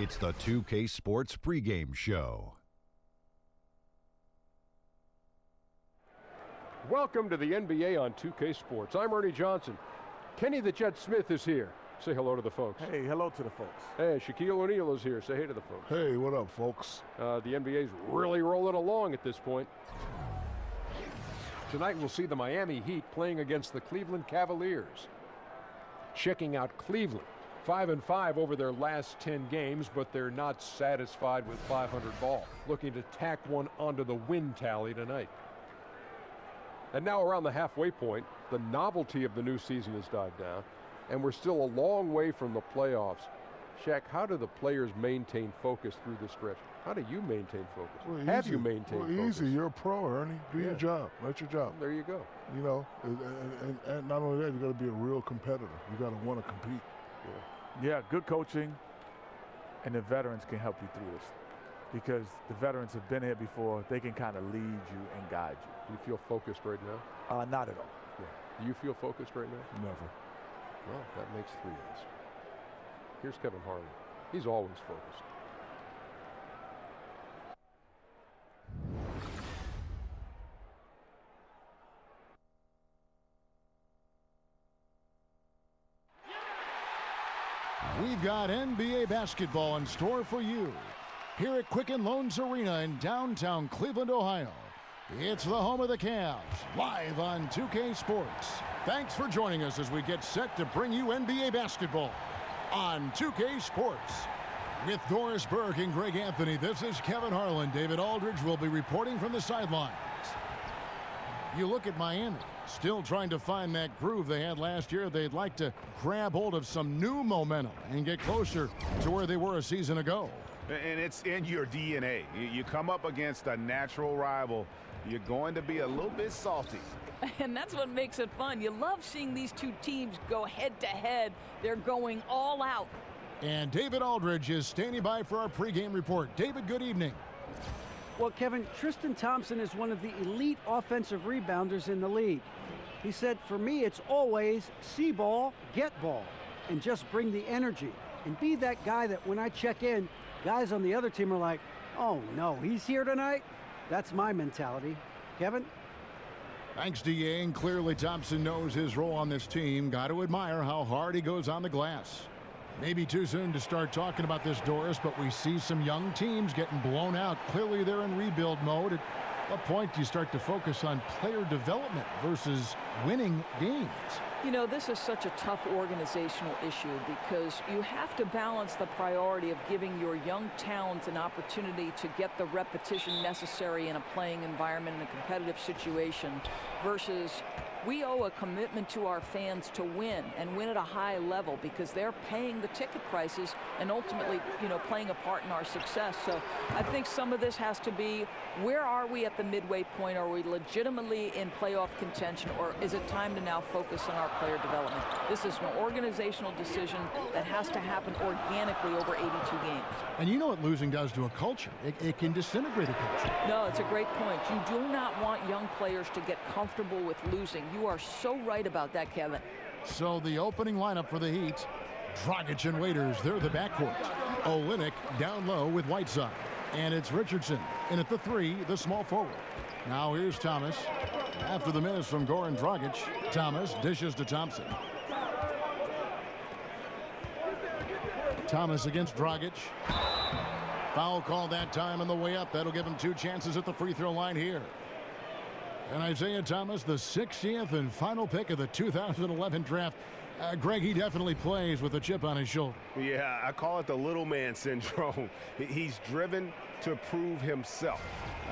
It's the 2K Sports pregame show. Welcome to the NBA on 2K Sports. I'm Ernie Johnson. Kenny the Jet Smith is here. Say hello to the folks. Hey, hello to the folks. Hey, Shaquille O'Neal is here. Say hey to the folks. Hey, what up, folks? The NBA's really rolling along at this point. Tonight we'll see the Miami Heat playing against the Cleveland Cavaliers. Checking out Cleveland. 5-5 over their last 10 games, but they're not satisfied with 500 ball. Looking to tack one onto the win tally tonight. And now around the halfway point, the novelty of the new season has died down, and we're still a long way from the playoffs. Shaq, how do the players maintain focus through the stretch? How do you maintain focus? Well, Have you maintained focus? Easy. You're a pro, Ernie. Do your job. That's your job. There you go. You know, and not only that, you got to be a real competitor. You got to want to compete. Yeah, good coaching, and the veterans can help you through this, because the veterans have been here before. They can kind of lead you and guide you. Do you feel focused right now? Not at all. Yeah. Do you feel focused right now? Never. Well, that makes three of us. Here's Kevin Harlan. He's always focused. We've got NBA basketball in store for you here at Quicken Loans Arena in downtown Cleveland, Ohio. It's the home of the Cavs, live on 2K Sports. Thanks for joining us as we get set to bring you NBA basketball on 2K Sports. With Doris Burke and Greg Anthony, this is Kevin Harlan. David Aldridge will be reporting from the sidelines. You look at Miami, still trying to find that groove they had last year. They'd like to grab hold of some new momentum and get closer to where they were a season ago. And it's in your DNA. You come up against a natural rival, you're going to be a little bit salty. And that's what makes it fun. You love seeing these two teams go head-to-head. They're going all out. And David Aldridge is standing by for our pregame report. David, good evening. Well, Kevin, Tristan Thompson is one of the elite offensive rebounders in the league. He said, for me, it's always see ball, get ball, and just bring the energy. And be that guy that when I check in, guys on the other team are like, oh, no, he's here tonight? That's my mentality. Kevin? Thanks, DA. And clearly Thompson knows his role on this team. Got to admire how hard he goes on the glass. Maybe too soon to start talking about this, Doris, but we see some young teams getting blown out. Clearly they're in rebuild mode. At what point do you start to focus on player development versus winning games? You know, this is such a tough organizational issue because you have to balance the priority of giving your young talent an opportunity to get the repetition necessary in a playing environment in a competitive situation versus we owe a commitment to our fans to win and win at a high level because they're paying the ticket prices and ultimately, you know, playing a part in our success. So I think some of this has to be, where are we at the midway point? Are we legitimately in playoff contention, or is it time to now focus on our player development? This is an organizational decision that has to happen organically over 82 games. And you know what losing does to a culture. It can disintegrate a culture. No, it's a great point. You do not want young players to get comfortable with losing. You are so right about that, Kevin. So the opening lineup for the Heat, Dragic and Waiters, they're the backcourt. Olynyk down low with Whiteside. And it's Richardson in at the three, the small forward. Now here's Thomas. After the miss from Goran Dragic, Thomas dishes to Thompson. Thomas against Dragic. Foul call that time on the way up. That'll give him two chances at the free throw line here. And Isaiah Thomas, the 60th and final pick of the 2011 draft. Greg, he definitely plays with a chip on his shoulder. Yeah, I call it the little man syndrome. He's driven to prove himself.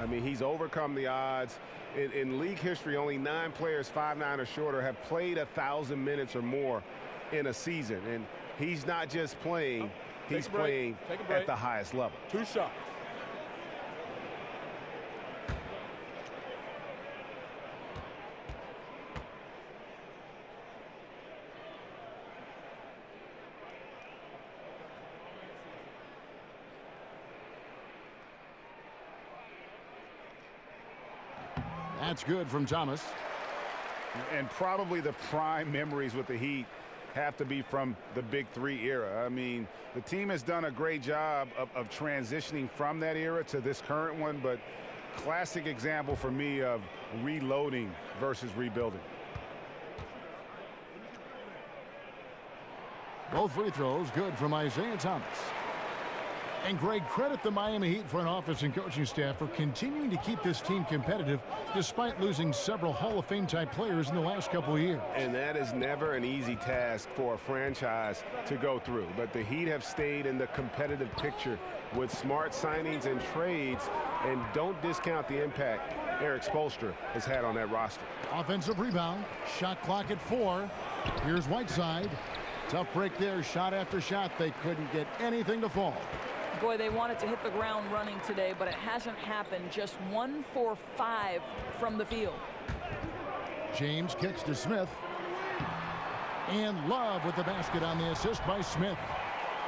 I mean, he's overcome the odds. In league history, only 9 players 5'9" or shorter have played 1,000 minutes or more in a season. And he's not just playing, he's playing at the highest level. 2 shots. That's good from Thomas. And probably the prime memories with the Heat have to be from the Big Three era. I mean, the team has done a great job of transitioning from that era to this current one, but classic example for me of reloading versus rebuilding. Both free throws good from Isaiah Thomas. And Greg, credit the Miami Heat front office and coaching staff for continuing to keep this team competitive despite losing several Hall of Fame type players in the last couple of years. And that is never an easy task for a franchise to go through. But the Heat have stayed in the competitive picture with smart signings and trades, and don't discount the impact Eric Spoelstra has had on that roster. Offensive rebound, shot clock at 4. Here's Whiteside. Tough break there, shot after shot. They couldn't get anything to fall. Boy, they wanted to hit the ground running today, but it hasn't happened. Just 1 for 5 from the field. James kicks to Smith. And Love with the basket on the assist by Smith.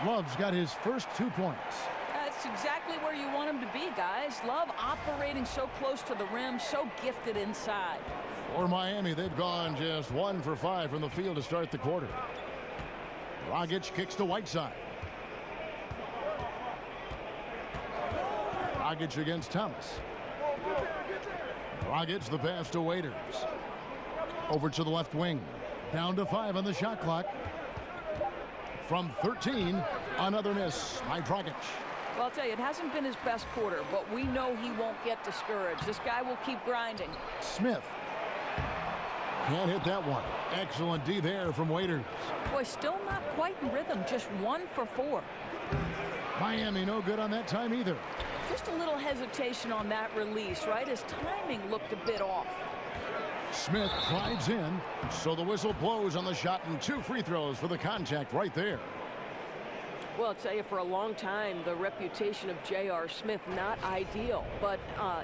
Love's got his first 2 points. That's exactly where you want him to be, guys. Love operating so close to the rim, so gifted inside. For Miami, they've gone just 1 for 5 from the field to start the quarter. Dragic kicks to Whiteside. Dragic against Thomas. Dragic the pass to Waiters. Over to the left wing. Down to 5 on the shot clock. From 13, another miss by Dragic. Well, I'll tell you, it hasn't been his best quarter, but we know he won't get discouraged. This guy will keep grinding. Smith. Can't hit that one. Excellent D there from Waiters. Boy, still not quite in rhythm. Just 1 for 4. Miami no good on that time either. Just a little hesitation on that release, right? His timing looked a bit off. Smith slides in, so the whistle blows on the shot and 2 free throws for the contact right there. Well, I'll tell you, for a long time, the reputation of J.R. Smith, not ideal. But,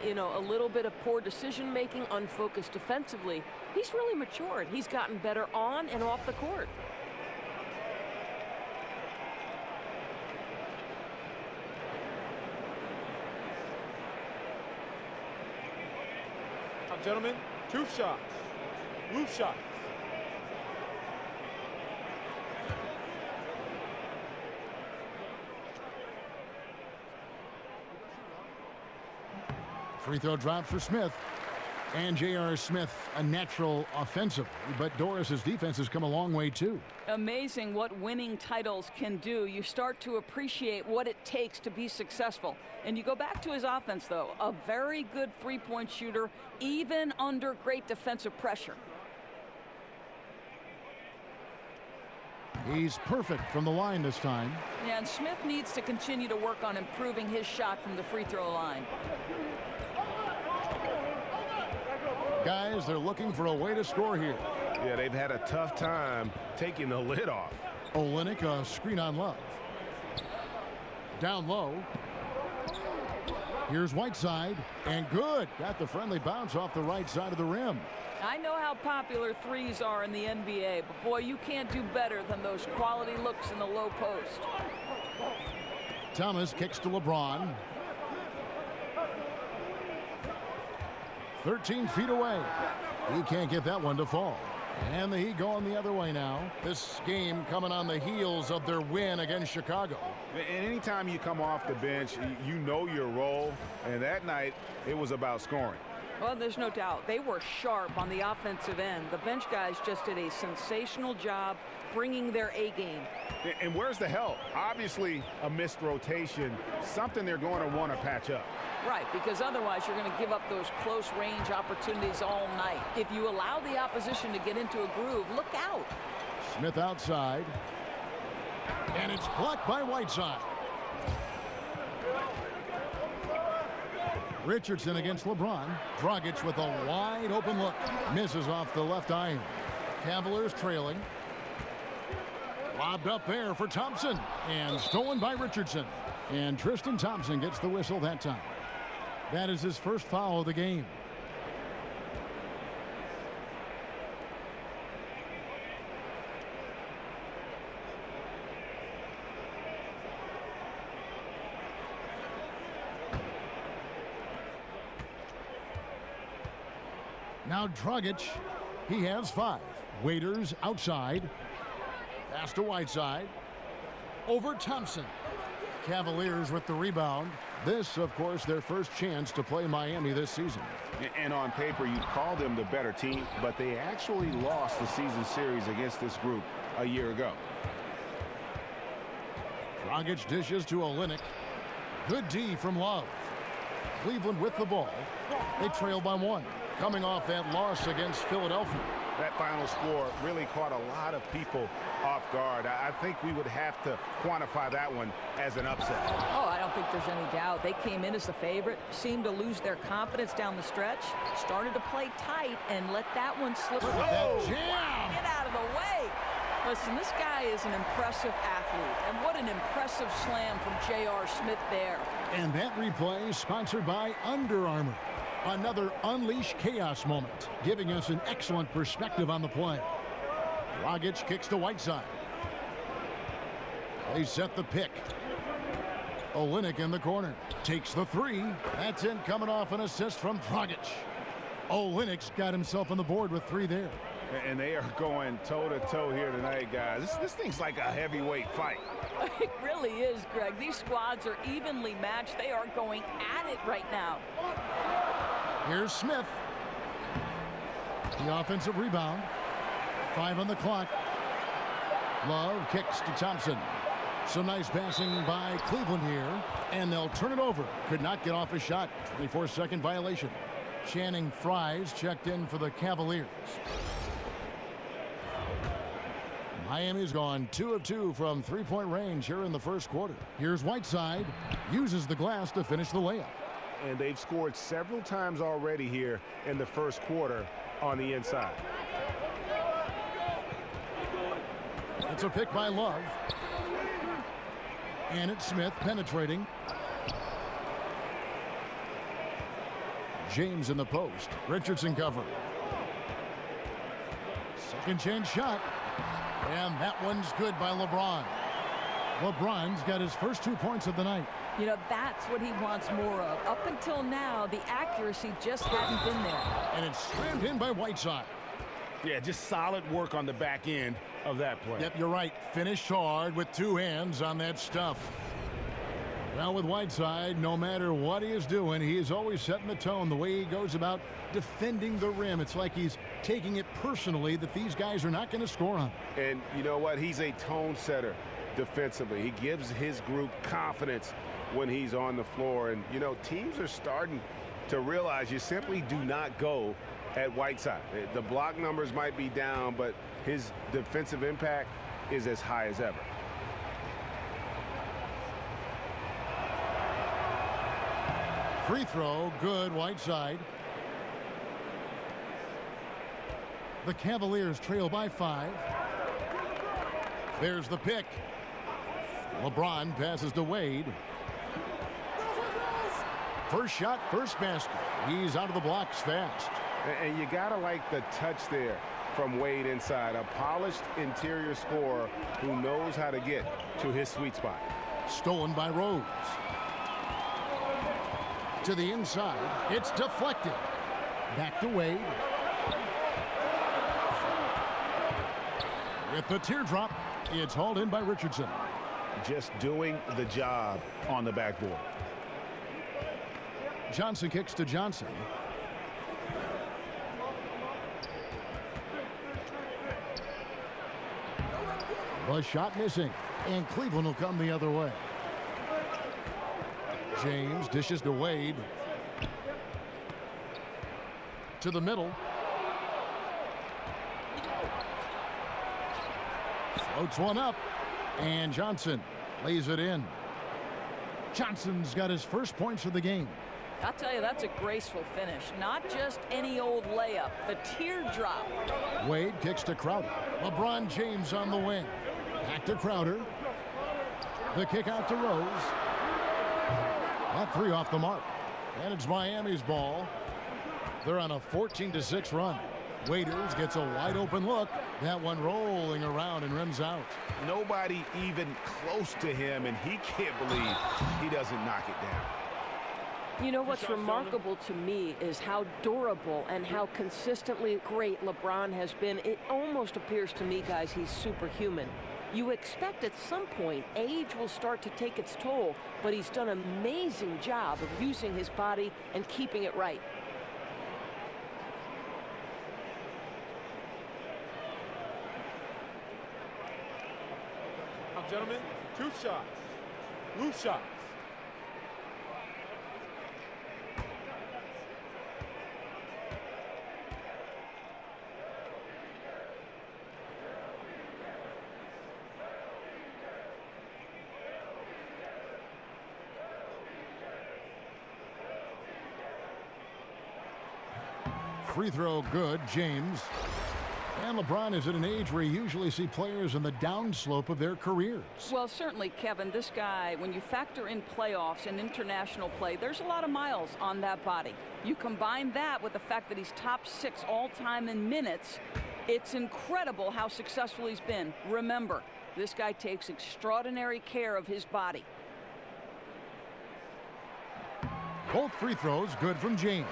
you know, a little bit of poor decision-making, unfocused defensively. He's really matured. He's gotten better on and off the court. Gentlemen, 2 shots. Roof shots. Free throw drop for Smith. And J.R. Smith, a natural offensive. But Doris's defense has come a long way, too. Amazing what winning titles can do. You start to appreciate what it takes to be successful. And you go back to his offense, though. A very good three-point shooter, even under great defensive pressure. He's perfect from the line this time. Yeah, and Smith needs to continue to work on improving his shot from the free throw line. Guys, they're looking for a way to score here. Yeah, they've had a tough time taking the lid off. Olynyk, a screen on Love. Down low. Here's Whiteside, and good. Got the friendly bounce off the right side of the rim. I know how popular threes are in the NBA, but boy, you can't do better than those quality looks in the low post. Thomas kicks to LeBron. 13 feet away. He can't get that one to fall. And the Heat going the other way now. This game coming on the heels of their win against Chicago. And anytime you come off the bench, you know your role. And that night, it was about scoring. Well, there's no doubt. They were sharp on the offensive end. The bench guys just did a sensational job bringing their A game. And where's the help? Obviously, a missed rotation, something they're going to want to patch up. Right, because otherwise you're going to give up those close-range opportunities all night. If you allow the opposition to get into a groove, look out. Smith outside. And it's blocked by Whiteside. Richardson against LeBron. Dragic with a wide open look. Misses off the left iron. Cavaliers trailing. Lobbed up there for Thompson. And stolen by Richardson. And Tristan Thompson gets the whistle that time. That is his first foul of the game. Now Dragic, he has 5. Waiters outside. Pass to Whiteside. Over Thompson. Cavaliers with the rebound. This, of course, their first chance to play Miami this season. And on paper, you'd call them the better team, but they actually lost the season series against this group a year ago. Dragic dishes to Olynyk. Good D from Love. Cleveland with the ball. They trail by 1. Coming off that loss against Philadelphia. That final score really caught a lot of people off guard. I think we would have to quantify that one as an upset. Oh, I don't think there's any doubt. They came in as the favorite, seemed to lose their confidence down the stretch, started to play tight, and let that one slip. That jam! Get out of the way! Listen, this guy is an impressive athlete, and what an impressive slam from J.R. Smith there. And that replay is sponsored by Under Armour. Another Unleash Chaos moment, giving us an excellent perspective on the play. Dragic kicks to Whiteside. They set the pick. Olynyk in the corner. Takes the 3. That's in, coming off an assist from Dragic. Olynyk's got himself on the board with 3 there. And they are going toe-to-toe here tonight, guys. This thing's like a heavyweight fight. It really is, Greg. These squads are evenly matched. They are going at it right now. Here's Smith. The offensive rebound. 5 on the clock. Love kicks to Thompson. Some nice passing by Cleveland here. And they'll turn it over. Could not get off a shot. 24-second violation. Channing Frye's checked in for the Cavaliers. Miami's gone 2 of 2 from 3-point range here in the first quarter. Here's Whiteside. Uses the glass to finish the layup. And they've scored several times already here in the first quarter on the inside. It's a pick by Love. And it's Smith penetrating. James in the post. Richardson cover. Second chance shot. And that one's good by LeBron. LeBron's got his first 2 points of the night. You know, that's what he wants more of. Up until now, the accuracy just hadn't been there. And it's slammed in by Whiteside. Yeah, just solid work on the back end of that play. Yep, you're right. Finished hard with 2 hands on that stuff. Well, with Whiteside, no matter what he is doing, he is always setting the tone. The way he goes about defending the rim, it's like he's taking it personally that these guys are not going to score on. And you know what? He's a tone setter defensively. He gives his group confidence when he's on the floor. And, you know, teams are starting to realize you simply do not go at Whiteside. The block numbers might be down, but his defensive impact is as high as ever. Free throw, good, Whiteside. The Cavaliers trail by 5. There's the pick. LeBron passes to Wade. First shot, first basket. He's out of the blocks fast. And you gotta like the touch there from Wade inside. A polished interior scorer who knows how to get to his sweet spot. Stolen by Rose. To the inside. It's deflected. Back to Wade. With the teardrop, it's hauled in by Richardson. Just doing the job on the backboard. Johnson kicks to Johnson. The shot missing, and Cleveland will come the other way. James dishes to Wade. To the middle. Floats one up, and Johnson lays it in. Johnson's got his first points of the game. I'll tell you, that's a graceful finish. Not just any old layup, the teardrop. Wade kicks to Crowder. LeBron James on the wing. Back to Crowder. The kick out to Rose. That 3 off the mark. And it's Miami's ball. They're on a 14-6 run. Waiters gets a wide open look. That one rolling around and rims out. Nobody even close to him, and he can't believe he doesn't knock it down. You know what's remarkable to me is how durable and how consistently great LeBron has been. It almost appears to me, guys, he's superhuman. You expect at some point age will start to take its toll, but he's done an amazing job of using his body and keeping it right. Now, gentlemen, 2 shots. Loose shots. Free throw good, James. And LeBron is at an age where you usually see players in the downslope of their careers. Well, certainly, Kevin, this guy, when you factor in playoffs and international play, there's a lot of miles on that body. You combine that with the fact that he's top 6 all-time in minutes, it's incredible how successful he's been. Remember, this guy takes extraordinary care of his body. Both free throws good from James.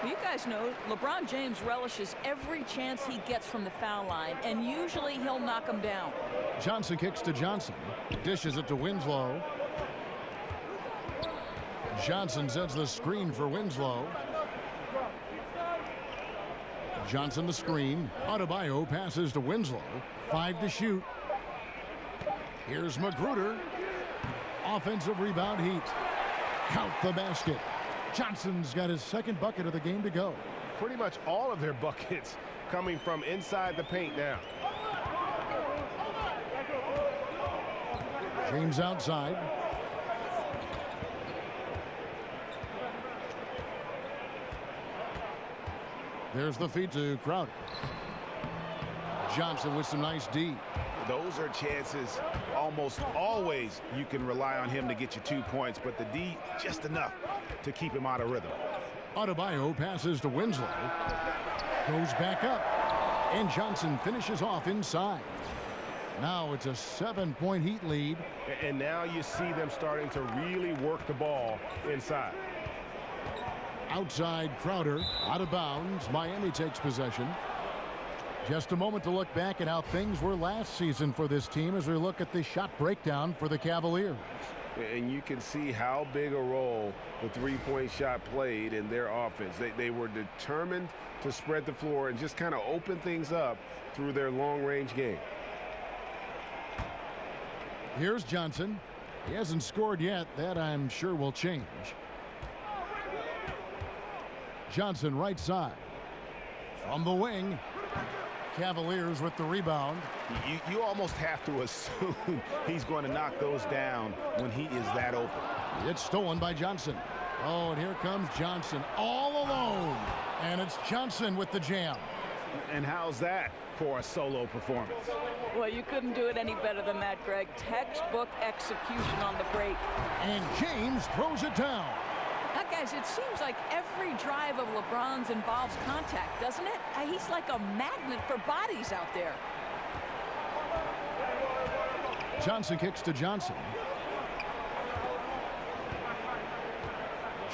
You guys know LeBron James relishes every chance he gets from the foul line, and usually he'll knock him down. Johnson kicks to Johnson. Dishes it to Winslow. Johnson sets the screen for Winslow. Johnson the screen. Adebayo passes to Winslow. 5 to shoot. Here's Magruder. Offensive rebound Heat. Count the basket. Johnson's got his 2nd bucket of the game to go. Pretty much all of their buckets coming from inside the paint now. James outside. There's the feed to Crowder. Johnson with some nice D. Those are chances almost always you can rely on him to get you 2 points, but the D just enough to keep him out of rhythm. Adebayo passes to Winslow. Goes back up. And Johnson finishes off inside. Now it's a 7-point Heat lead. And now you see them starting to really work the ball inside. Outside Crowder, out of bounds. Miami takes possession. Just a moment to look back at how things were last season for this team as we look at the shot breakdown for the Cavaliers. And you can see how big a role the three-point shot played in their offense. They were determined to spread the floor and just kind of open things up through their long-range game. Here's Johnson. He hasn't scored yet. That, I'm sure, will change. Johnson right side. From the wing. Cavaliers with the rebound. You almost have to assume he's going to knock those down when he is that open. It's stolen by Johnson. Oh, and here comes Johnson all alone. And it's Johnson with the jam. And how's that for a solo performance? Well, you couldn't do it any better than that, Greg. Textbook execution on the break. And James throws it down. Now, guys, it seems like every drive of LeBron's involves contact, doesn't it? He's like a magnet for bodies out there. Johnson kicks to Johnson.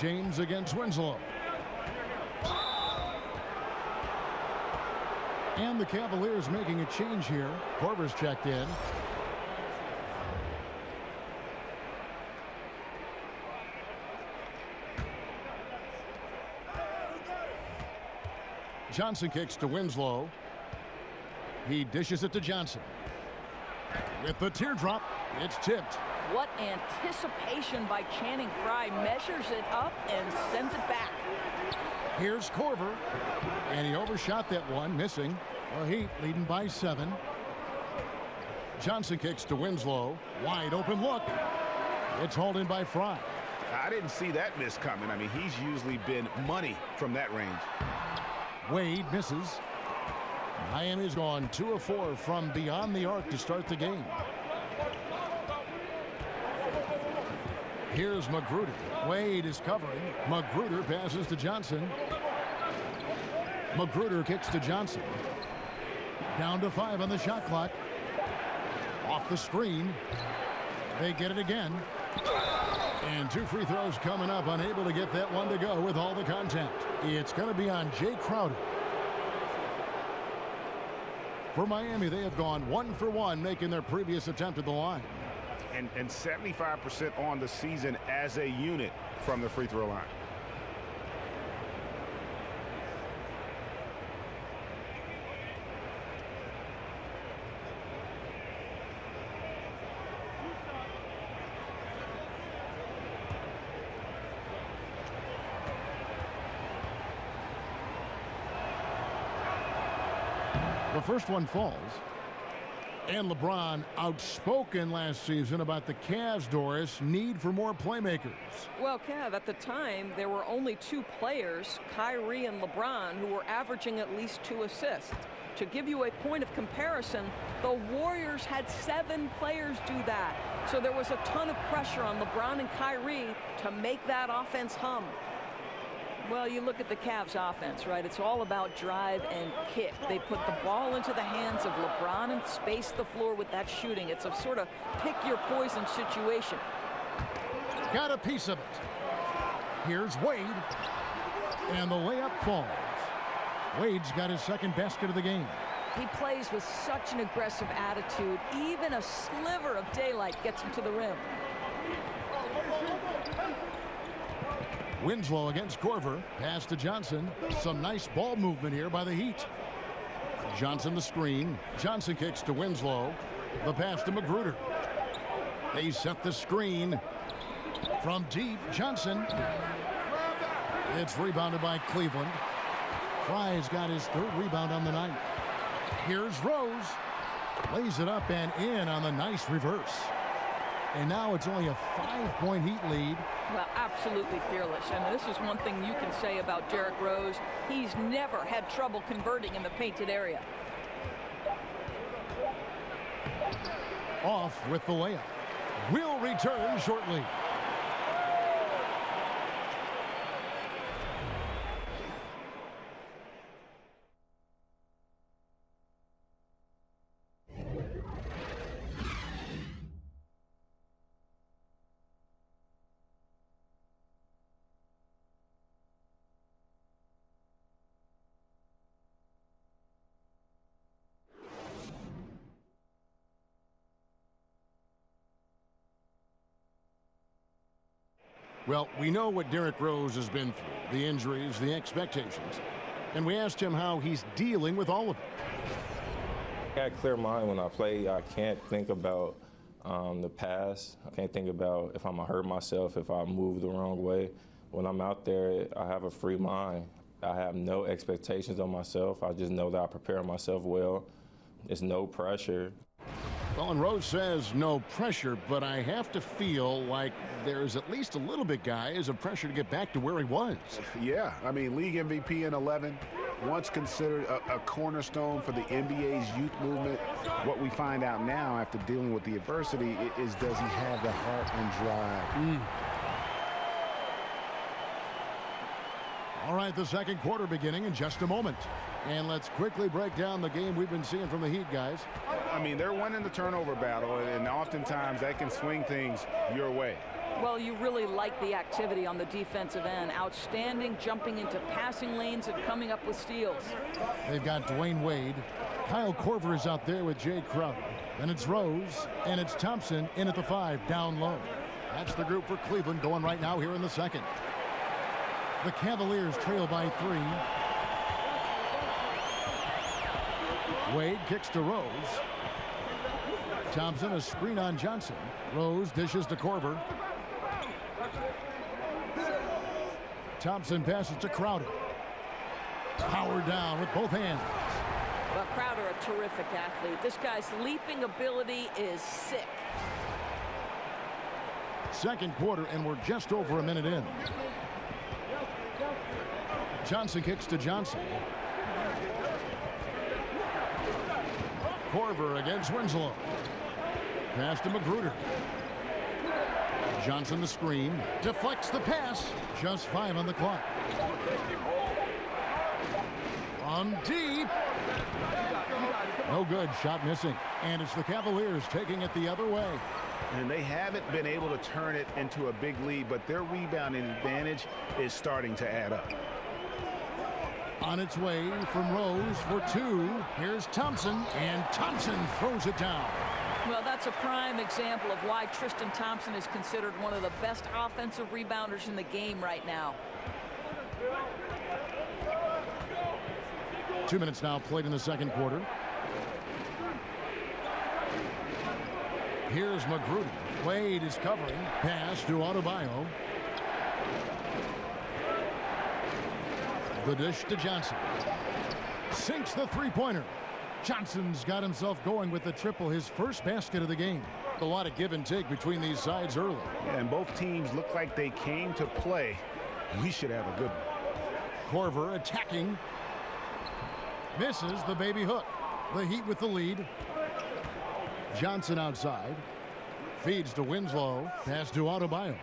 James against Winslow. And the Cavaliers making a change here. Korver's checked in. Johnson kicks to Winslow. He dishes it to Johnson. With the teardrop, it's tipped. What anticipation by Channing Frye. Measures it up and sends it back. Here's Korver. And he overshot that one, missing. The Heat leading by 7. Johnson kicks to Winslow. Wide open look. It's hauled in by Frye. I didn't see that miss coming. I mean, he's usually been money from that range. Wade misses. Miami's gone 2 of 4 from beyond the arc to start the game. Here's Magruder. Wade is covering. Magruder passes to Johnson. Magruder kicks to Johnson. Down to 5 on the shot clock. Off the screen. They get it again. And 2 free throws coming up. Unable to get that one to go with all the contact. It's going to be on Jay Crowder. For Miami, they have gone 1 for 1, making their previous attempt at the line. And 75% on the season as a unit from the free throw line. The first one falls. And LeBron outspoken last season about the Cavs, Doris, need for more playmakers. Well, Kev, at the time, there were only 2 players, Kyrie and LeBron, who were averaging at least 2 assists. To give you a point of comparison, the Warriors had 7 players do that. So there was a ton of pressure on LeBron and Kyrie to make that offense hum. Well, you look at the Cavs offense, right? It's all about drive and kick. They put the ball into the hands of LeBron and space the floor with that shooting. It's a sort of pick your poison situation. Got a piece of it. Here's Wade. And the layup falls. Wade's got his second basket of the game. He plays with such an aggressive attitude. Even a sliver of daylight gets him to the rim. Winslow against Corver. Pass to Johnson. Some nice ball movement here by the Heat. Johnson the screen. Johnson kicks to Winslow. The pass to Magruder. They set the screen. From deep, Johnson. It's rebounded by Cleveland. Fry's got his 3rd rebound on the night. Here's Rose. Lays it up and in on the nice reverse. And now it's only a 5-point Heat lead. Well, absolutely fearless. And this is one thing you can say about Derrick Rose. He's never had trouble converting in the painted area. Off with the layup. Will return shortly. Well, we know what Derrick Rose has been through, the injuries, the expectations, and we asked him how he's dealing with all of it. I got a clear mind when I play. I can't think about the past. I can't think about if I'm going to hurt myself, if I move the wrong way. When I'm out there, I have a free mind. I have no expectations on myself. I just know that I prepare myself well. There's no pressure. Well, and Rose says no pressure, but I have to feel like there's at least a little bit, guys, of pressure to get back to where he was. Yeah, I mean, league MVP in 11, once considered a cornerstone for the NBA's youth movement. What we find out now after dealing with the adversity is, does he have the heart and drive? All right, the second quarter beginning in just a moment. And let's quickly break down the game we've been seeing from the Heat, guys. I mean, they're winning the turnover battle, and oftentimes that can swing things your way. Well, you really like the activity on the defensive end. Outstanding jumping into passing lanes and coming up with steals. They've got Dwayne Wade. Kyle Korver is out there with Jay Crowder. And it's Rose, and it's Thompson in at the 5, down low. That's the group for Cleveland going right now here in the second. The Cavaliers trail by 3. Wade kicks to Rose. Thompson, a screen on Johnson. Rose dishes to Korver. Thompson passes to Crowder. Powered down with both hands. Well, Crowder, a terrific athlete. This guy's leaping ability is sick. Second quarter, and we're just over a minute in. Johnson kicks to Johnson. Korver against Winslow. Pass to Magruder. Johnson the screen. Deflects the pass. Just 5 on the clock. From deep. No good. Shot missing. And it's the Cavaliers taking it the other way. And they haven't been able to turn it into a big lead, but their rebounding advantage is starting to add up. On its way from Rose for 2. Here's Thompson, and Thompson throws it down. Well, that's a prime example of why Tristan Thompson is considered one of the best offensive rebounders in the game right now. 2 minutes now played in the second quarter. Here's Magruder. Wade is covering. Pass to Adebayo. The dish to Johnson. Sinks the three-pointer. Johnson's got himself going with the triple, his first basket of the game. A lot of give and take between these sides early. Yeah, and both teams look like they came to play. We should have a good one. Korver attacking. Misses the baby hook. The Heat with the lead. Johnson outside. Feeds to Winslow. Pass to Adebayo.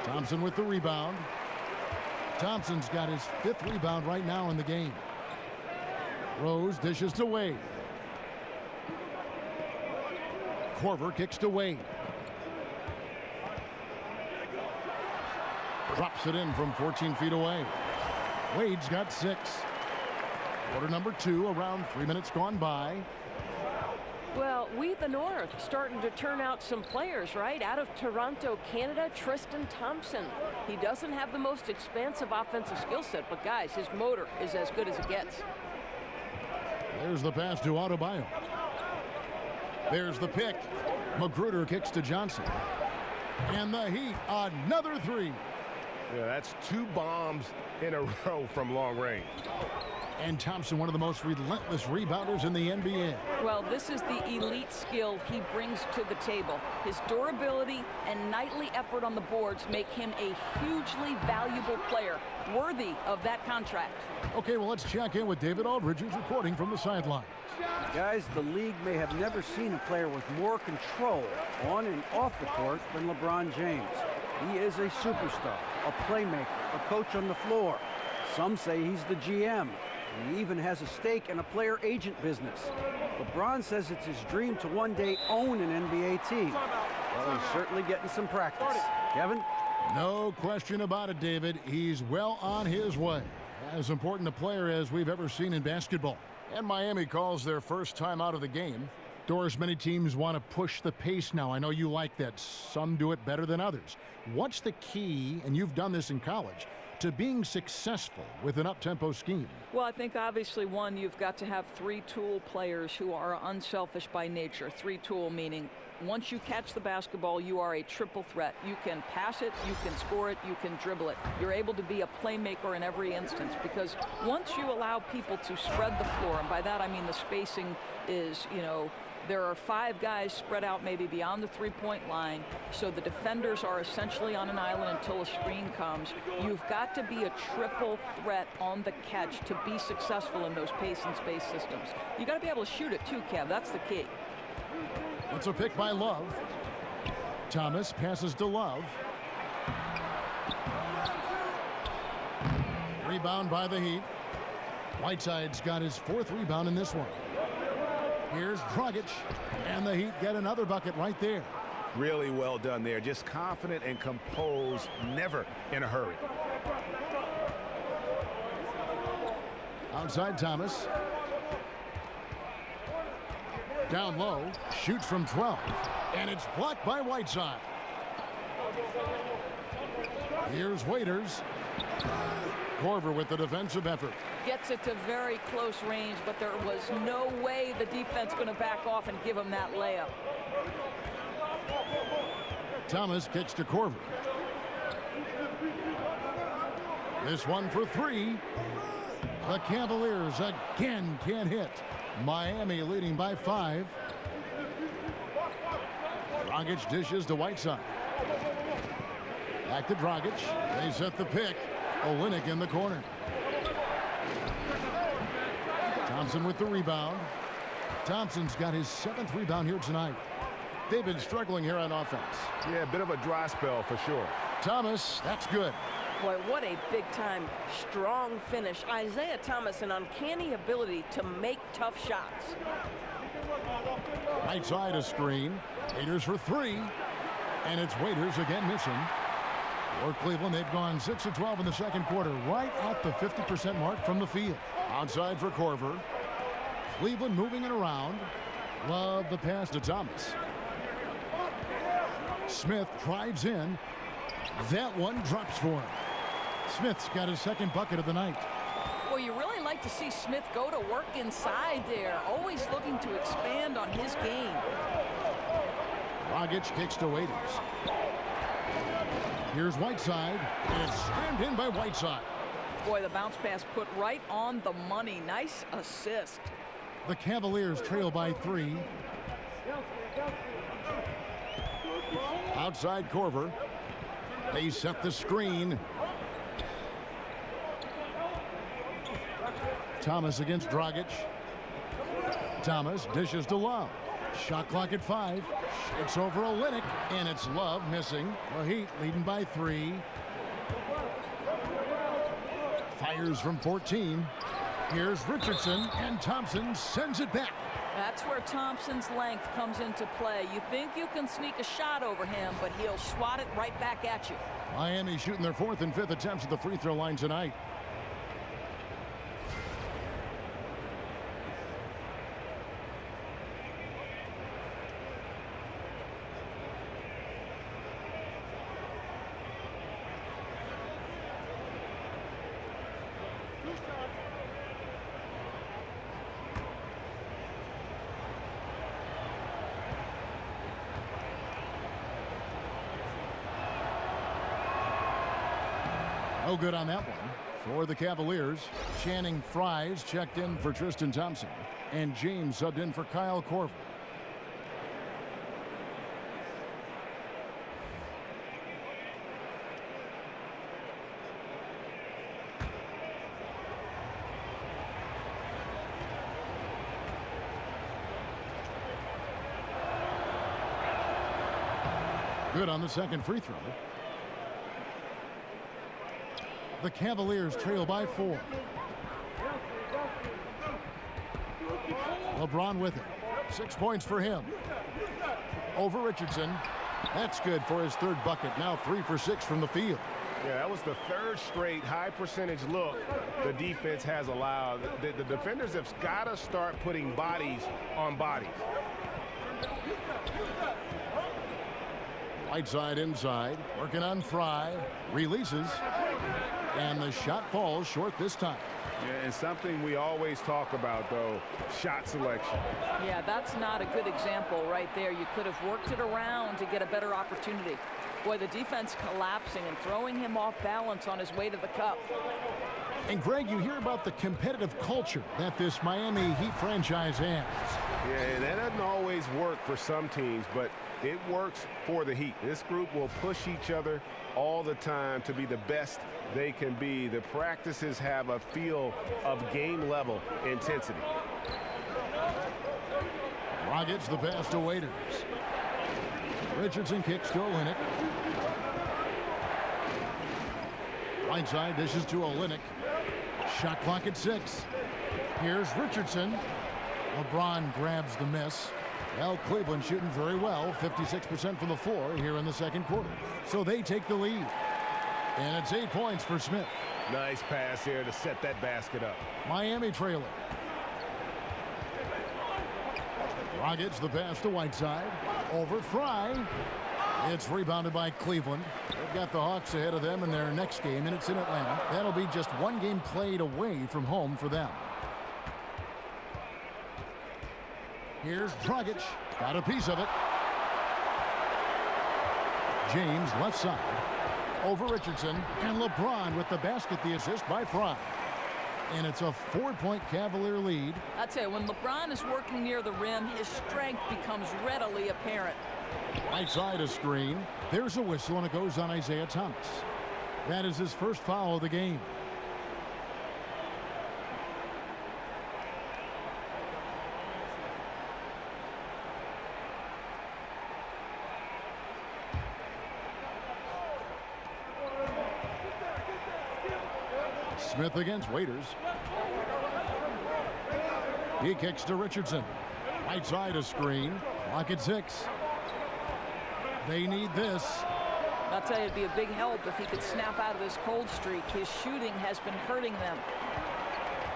Thompson with the rebound. Thompson's got his 5th rebound right now in the game. Rose dishes to Wade. Korver kicks to Wade. Drops it in from 14 feet away. Wade's got 6. Quarter number 2, around 3 minutes gone by. Well, we the North starting to turn out some players, right? Out of Toronto, Canada, Tristan Thompson. He doesn't have the most expansive offensive skill set, but guys, his motor is as good as it gets. There's the pass to Adebayo. There's the pick. Magruder kicks to Johnson. And the Heat, another 3. Yeah, that's 2 bombs in a row from long range. And Thompson, one of the most relentless rebounders in the NBA. Well, this is the elite skill he brings to the table. His durability and nightly effort on the boards make him a hugely valuable player, worthy of that contract. Okay, well, let's check in with David Aldridge, who's reporting from the sidelines. Guys, the league may have never seen a player with more control on and off the court than LeBron James. He is a superstar, a playmaker, a coach on the floor. Some say he's the GM. He even has a stake in a player agent business. LeBron says it's his dream to one day own an NBA team. Well, he's certainly getting some practice. Kevin? No question about it, David. He's well on his way. As important a player as we've ever seen in basketball. And Miami calls their first time out of the game. Doris, many teams want to push the pace now. I know you like that. Some do it better than others. What's the key, and you've done this in college, to being successful with an up-tempo scheme? Well, I think obviously, one, you've got to have 3-tool players who are unselfish by nature. 3-tool meaning once you catch the basketball, you are a triple threat. You can pass it, you can score it, you can dribble it. You're able to be a playmaker in every instance, because once you allow people to spread the floor, and by that I mean the spacing is, there are 5 guys spread out maybe beyond the 3-point line, so the defenders are essentially on an island until a screen comes. You've got to be a triple threat on the catch to be successful in those pace and space systems. You got to be able to shoot it too, Kev. That's the key. It's a pick by Love. Thomas passes to Love. Rebound by the Heat. Whiteside's got his 4th rebound in this one. Here's Dragic, and the Heat get another bucket right there. Really well done there. Just confident and composed, never in a hurry. Outside Thomas. Down low, shoots from 12, and it's blocked by Whiteside. Here's Waiters. Korver with the defensive effort. Gets it to very close range, but there was no way the defense going to back off and give him that layup. Thomas kicks to Korver. This one for 3. The Cavaliers again can't hit. Miami leading by 5. Dragic dishes to Whiteside. Back to Dragic. They set the pick. Olynyk in the corner. Thompson with the rebound. Thompson's got his 7th rebound here tonight. They've been struggling here on offense. Yeah, a bit of a dry spell for sure. Thomas, that's good. Boy, what a big-time, strong finish. Isaiah Thomas, an uncanny ability to make tough shots. Right side a screen. Waiters for 3. And it's Waiters again missing. For Cleveland, they've gone 6 of 12 in the second quarter, right at the 50% mark from the field. Outside for Corver. Cleveland moving it around. Love the pass to Thomas. Smith drives in. That one drops for him. Smith's got his second bucket of the night. Well, you really like to see Smith go to work inside there, always looking to expand on his game. Dragic kicks to Waiters. Here's Whiteside, and it's slammed in by Whiteside. Boy, the bounce pass put right on the money. Nice assist. The Cavaliers trail by 3. Outside Corver. They set the screen. Thomas against Dragic. Thomas dishes to Love. Shot clock at 5. It's over Olynyk, and it's Love missing. The Heat leading by 3. Fires from 14. Here's Richardson, and Thompson sends it back. That's where Thompson's length comes into play. You think you can sneak a shot over him, but he'll swat it right back at you. Miami shooting their 4th and 5th attempts at the free throw line tonight. No good on that one for the Cavaliers. Channing Frye's checked in for Tristan Thompson, and James subbed in for Kyle Korver. Good on the second free throw. The Cavaliers trail by 4. LeBron with it. 6 points for him. Over Richardson. That's good for his 3rd bucket. Now 3 for 6 from the field. Yeah, that was the 3rd straight high percentage look the defense has allowed. The defenders have got to start putting bodies on bodies. Whiteside inside, working on Frye, releases, and the shot falls short this time. Yeah, and something we always talk about, though, shot selection. Yeah, that's not a good example right there. You could have worked it around to get a better opportunity. Boy, the defense collapsing and throwing him off balance on his way to the cup. And Greg, you hear about the competitive culture that this Miami Heat franchise has. Yeah, and that doesn't always work for some teams, but it works for the Heat. This group will push each other all the time to be the best they can be. The practices have a feel of game-level intensity. Dragic the pass to Waiters. Richardson kicks to Olynyk. Whiteside dishes to Olynyk. Shot clock at 6. Here's Richardson. LeBron grabs the miss. Well, Cleveland shooting very well, 56% from the floor here in the second quarter. So they take the lead. And it's 8 points for Smith. Nice pass here to set that basket up. Miami trailing. Dragic the pass to Whiteside. Over Frye. It's rebounded by Cleveland. They've got the Hawks ahead of them in their next game, and it's in Atlanta. That'll be just one game played away from home for them. Here's Dragic. Got a piece of it. James left side. Over Richardson. And LeBron with the basket, the assist by Frye. And it's a 4-point Cavalier lead. I'd say when LeBron is working near the rim, his strength becomes readily apparent. Right side a screen. There's a whistle, and it goes on Isaiah Thomas. That is his first foul of the game. Smith against Waiters. He kicks to Richardson. Right side a screen. Clock at 6. They need this. I'll tell you, it'd be a big help if he could snap out of this cold streak. His shooting has been hurting them.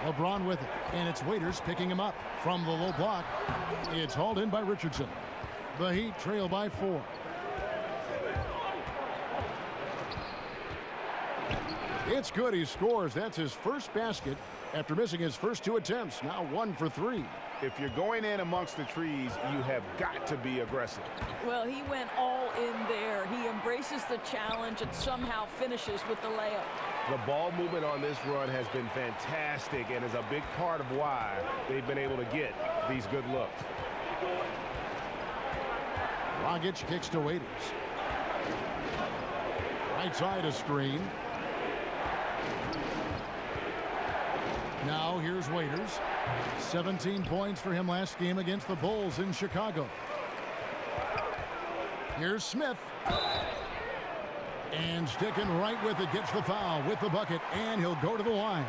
LeBron with it, and it's Waiters picking him up from the low block. It's hauled in by Richardson. The Heat trail by 4. It's good. He scores. That's his first basket after missing his first 2 attempts. Now 1 for 3. If you're going in amongst the trees, you have got to be aggressive. Well, he went all in there. He embraces the challenge and somehow finishes with the layup. The ball movement on this run has been fantastic and is a big part of why they've been able to get these good looks. Dragic kicks to Waiters. Right side a screen. Now here's Waiters. 17 points for him last game against the Bulls in Chicago. Here's Smith. And sticking right with it, gets the foul with the bucket, and he'll go to the line.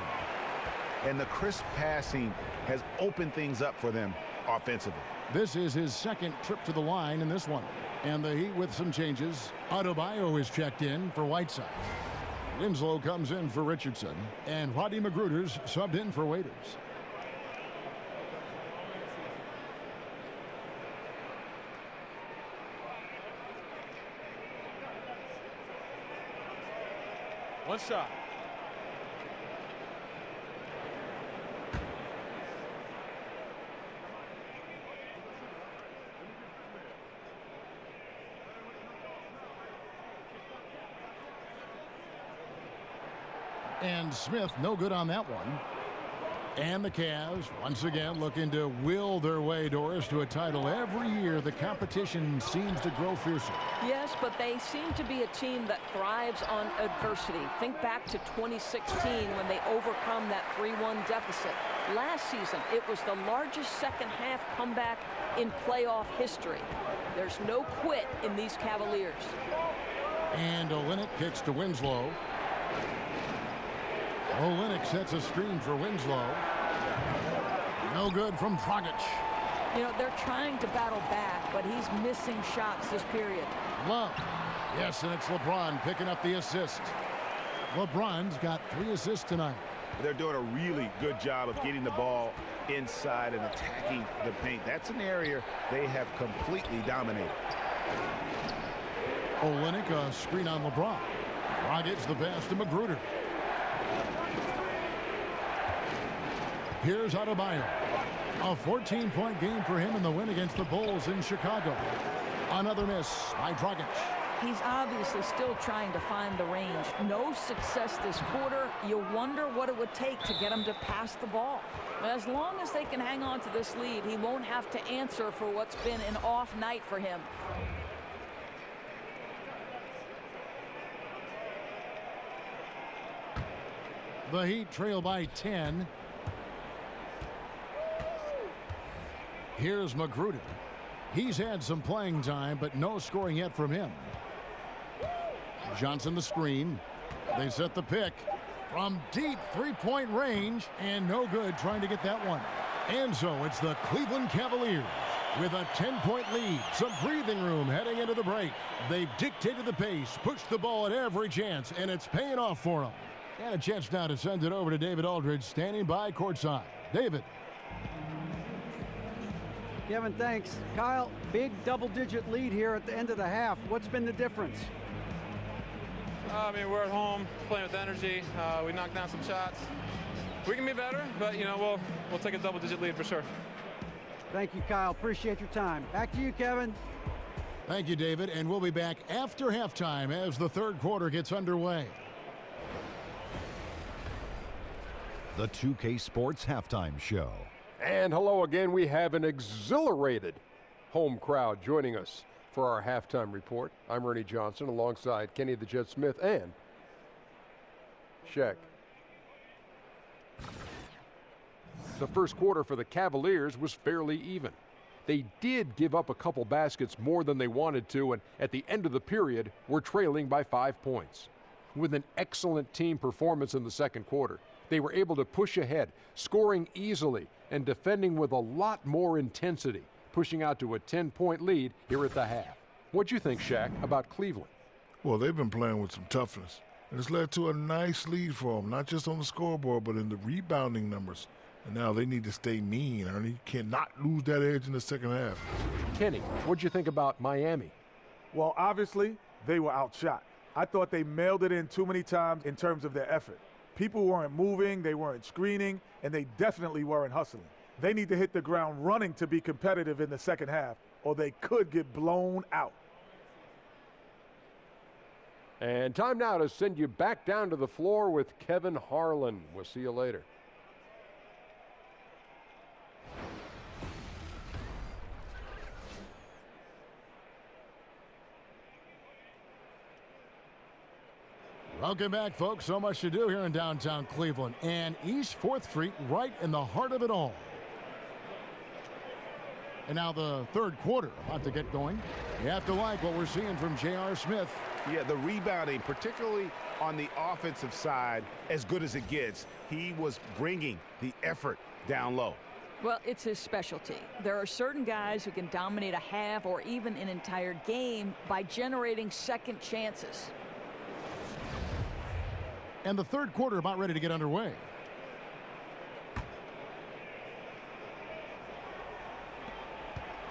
And the crisp passing has opened things up for them offensively. This is his second trip to the line in this one. And the Heat with some changes. Adebayo is checked in for Whiteside. Winslow comes in for Richardson. And Rodney Magruder's subbed in for Waiters. One shot. And Smith, no good on that one. And the Cavs, once again, looking to will their way, Doris, to a title. Every year, the competition seems to grow fiercer. Yes, but they seem to be a team that thrives on adversity. Think back to 2016 when they overcome that 3-1 deficit. Last season, it was the largest second-half comeback in playoff history. There's no quit in these Cavaliers. And Olynyk kicks to Winslow. Olynyk sets a screen for Winslow. No good from Dragic. You know, they're trying to battle back, but he's missing shots this period. Love. Yes, and it's LeBron picking up the assist. LeBron's got 3 assists tonight. They're doing a really good job of getting the ball inside and attacking the paint. That's an area they have completely dominated. Olynyk, a screen on LeBron. Dragic the pass to Magruder. Here's Adebayo. A 14-point game for him in the win against the Bulls in Chicago. Another miss by Dragic. He's obviously still trying to find the range. No success this quarter. You wonder what it would take to get him to pass the ball. As long as they can hang on to this lead, he won't have to answer for what's been an off night for him. The Heat trail by 10. Here's Magruder. He's had some playing time, but no scoring yet from him. Johnson the screen. They set the pick from deep 3-point range, and no good trying to get that one. And so it's the Cleveland Cavaliers with a 10-point lead. Some breathing room heading into the break. They've dictated the pace, pushed the ball at every chance, and it's paying off for them. And a chance now to send it over to David Aldridge, standing by courtside. David. Kevin, thanks. Kyle, big double-digit lead here at the end of the half. What's been the difference? I mean, we're at home, playing with energy. We knocked down some shots. We can be better, but, you know, we'll take a double-digit lead for sure. Thank you, Kyle. Appreciate your time. Back to you, Kevin. Thank you, David. And we'll be back after halftime as the third quarter gets underway. The 2K Sports Halftime Show. And hello again. We have an exhilarated home crowd joining us for our halftime report. I'm Ernie Johnson alongside Kenny the Jet Smith and Shaq. The first quarter for the Cavaliers was fairly even. They did give up a couple baskets more than they wanted to, and at the end of the period, were trailing by 5 points. With an excellent team performance in the second quarter, they were able to push ahead, scoring easily and defending with a lot more intensity, pushing out to a 10-point lead here at the half. What'd you think, Shaq, about Cleveland? Well, they've been playing with some toughness. And it's led to a nice lead for them, not just on the scoreboard, but in the rebounding numbers. And now they need to stay mean, Ernie. Cannot lose that edge in the second half. Kenny, what'd you think about Miami? Well, obviously, they were outshot. I thought they mailed it in too many times in terms of their effort. People weren't moving, they weren't screening, and they definitely weren't hustling. They need to hit the ground running to be competitive in the second half, or they could get blown out. And time now to send you back down to the floor with Kevin Harlan. We'll see you later. Welcome back, folks. So much to do here in downtown Cleveland. And East 4th Street right in the heart of it all. And now the third quarter about to get going. You have to like what we're seeing from J.R. Smith. Yeah, the rebounding, particularly on the offensive side, as good as it gets. He was bringing the effort down low. Well, it's his specialty. There are certain guys who can dominate a half or even an entire game by generating second chances. And the third quarter about ready to get underway.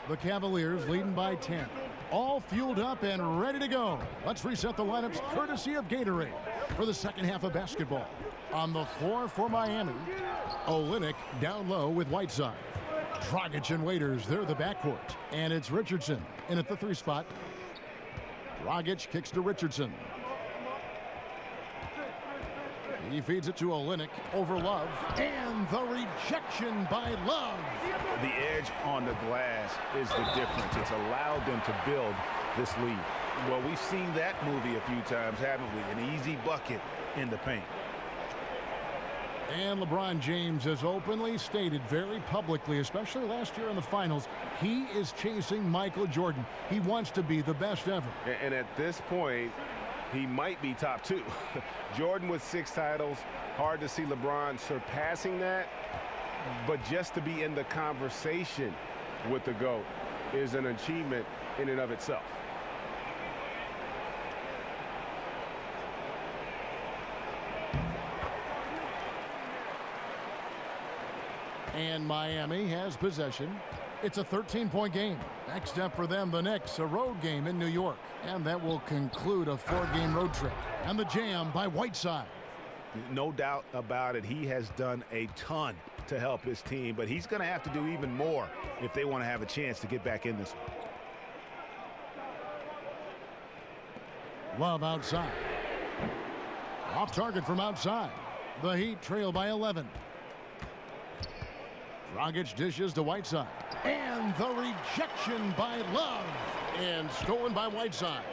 The Cavaliers leading by 10. All fueled up and ready to go. Let's reset the lineups courtesy of Gatorade for the second half of basketball. On the floor for Miami, Olynyk down low with Whiteside. Dragic and Waiters, they're the backcourt. And it's Richardson in at the 3 spot. Dragic kicks to Richardson. He feeds it to Olynyk over Love. And the rejection by Love. The edge on the glass is the difference. It's allowed them to build this lead. Well, we've seen that movie a few times, haven't we? An easy bucket in the paint. And LeBron James has openly stated very publicly, especially last year in the finals, he is chasing Michael Jordan. He wants to be the best ever. And at this point, he might be top 2. Jordan with 6 titles. Hard to see LeBron surpassing that. But just to be in the conversation with the GOAT is an achievement in and of itself. And Miami has possession. It's a 13-point game. Next up for them, the Knicks, a road game in New York. And that will conclude a 4-game road trip. And the jam by Whiteside. No doubt about it. He has done a ton to help his team, but he's going to have to do even more if they want to have a chance to get back in this one. Love outside. Off target from outside. The Heat trail by 11. Dragic dishes to Whiteside. And the rejection by Love. And stolen by Whiteside.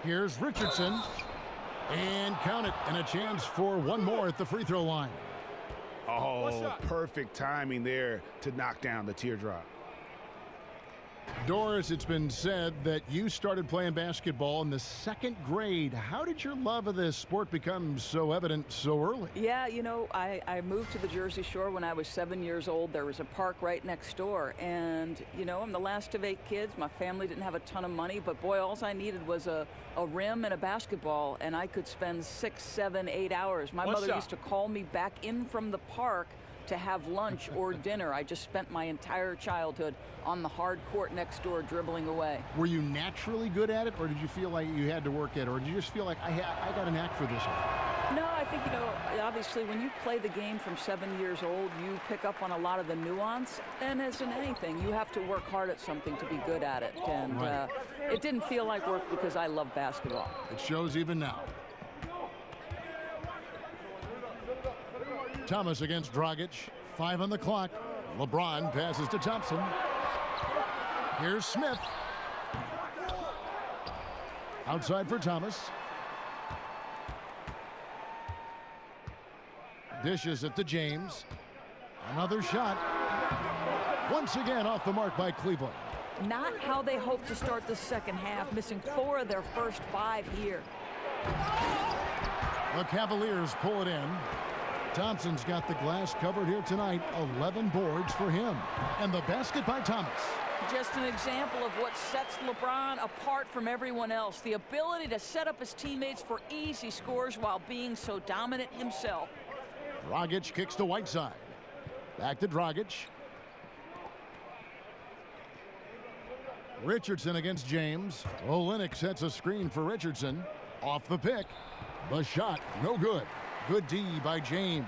Here's Richardson. And count it. And a chance for one more at the free throw line. Oh, perfect timing there to knock down the teardrop. Doris, it's been said that you started playing basketball in the 2nd grade. How did your love of this sport become so evident so early? Yeah, you know, I moved to the Jersey Shore when I was 7 years old. There was a park right next door. And, you know, I'm the last of 8 kids. My family didn't have a ton of money. But, boy, all I needed was a rim and a basketball. And I could spend 6, 7, 8 hours. My mother used to call me back in from the park to have lunch or dinner. I just spent my entire childhood on the hard court next door dribbling away. Were you naturally good at it, or did you feel like you had to work at it, or did you just feel like I got a knack for this? No, I think, you know, obviously when you play the game from 7 years old, you pick up on a lot of the nuance. And as in anything, you have to work hard at something to be good at it. And it didn't feel like work because I love basketball. It shows even now. Thomas against Dragic. 5 on the clock. LeBron passes to Thompson. Here's Smith. Outside for Thomas. Dishes it to James. Another shot. Once again off the mark by Cleveland. Not how they hope to start the second half, missing 4 of their first 5 here. The Cavaliers pull it in. Thompson's got the glass covered here tonight. 11 boards for him. And the basket by Thomas. Just an example of what sets LeBron apart from everyone else. The ability to set up his teammates for easy scores while being so dominant himself. Dragic kicks to Whiteside. Back to Dragic. Richardson against James. Olynyk sets a screen for Richardson. Off the pick. The shot, no good. Good D by James.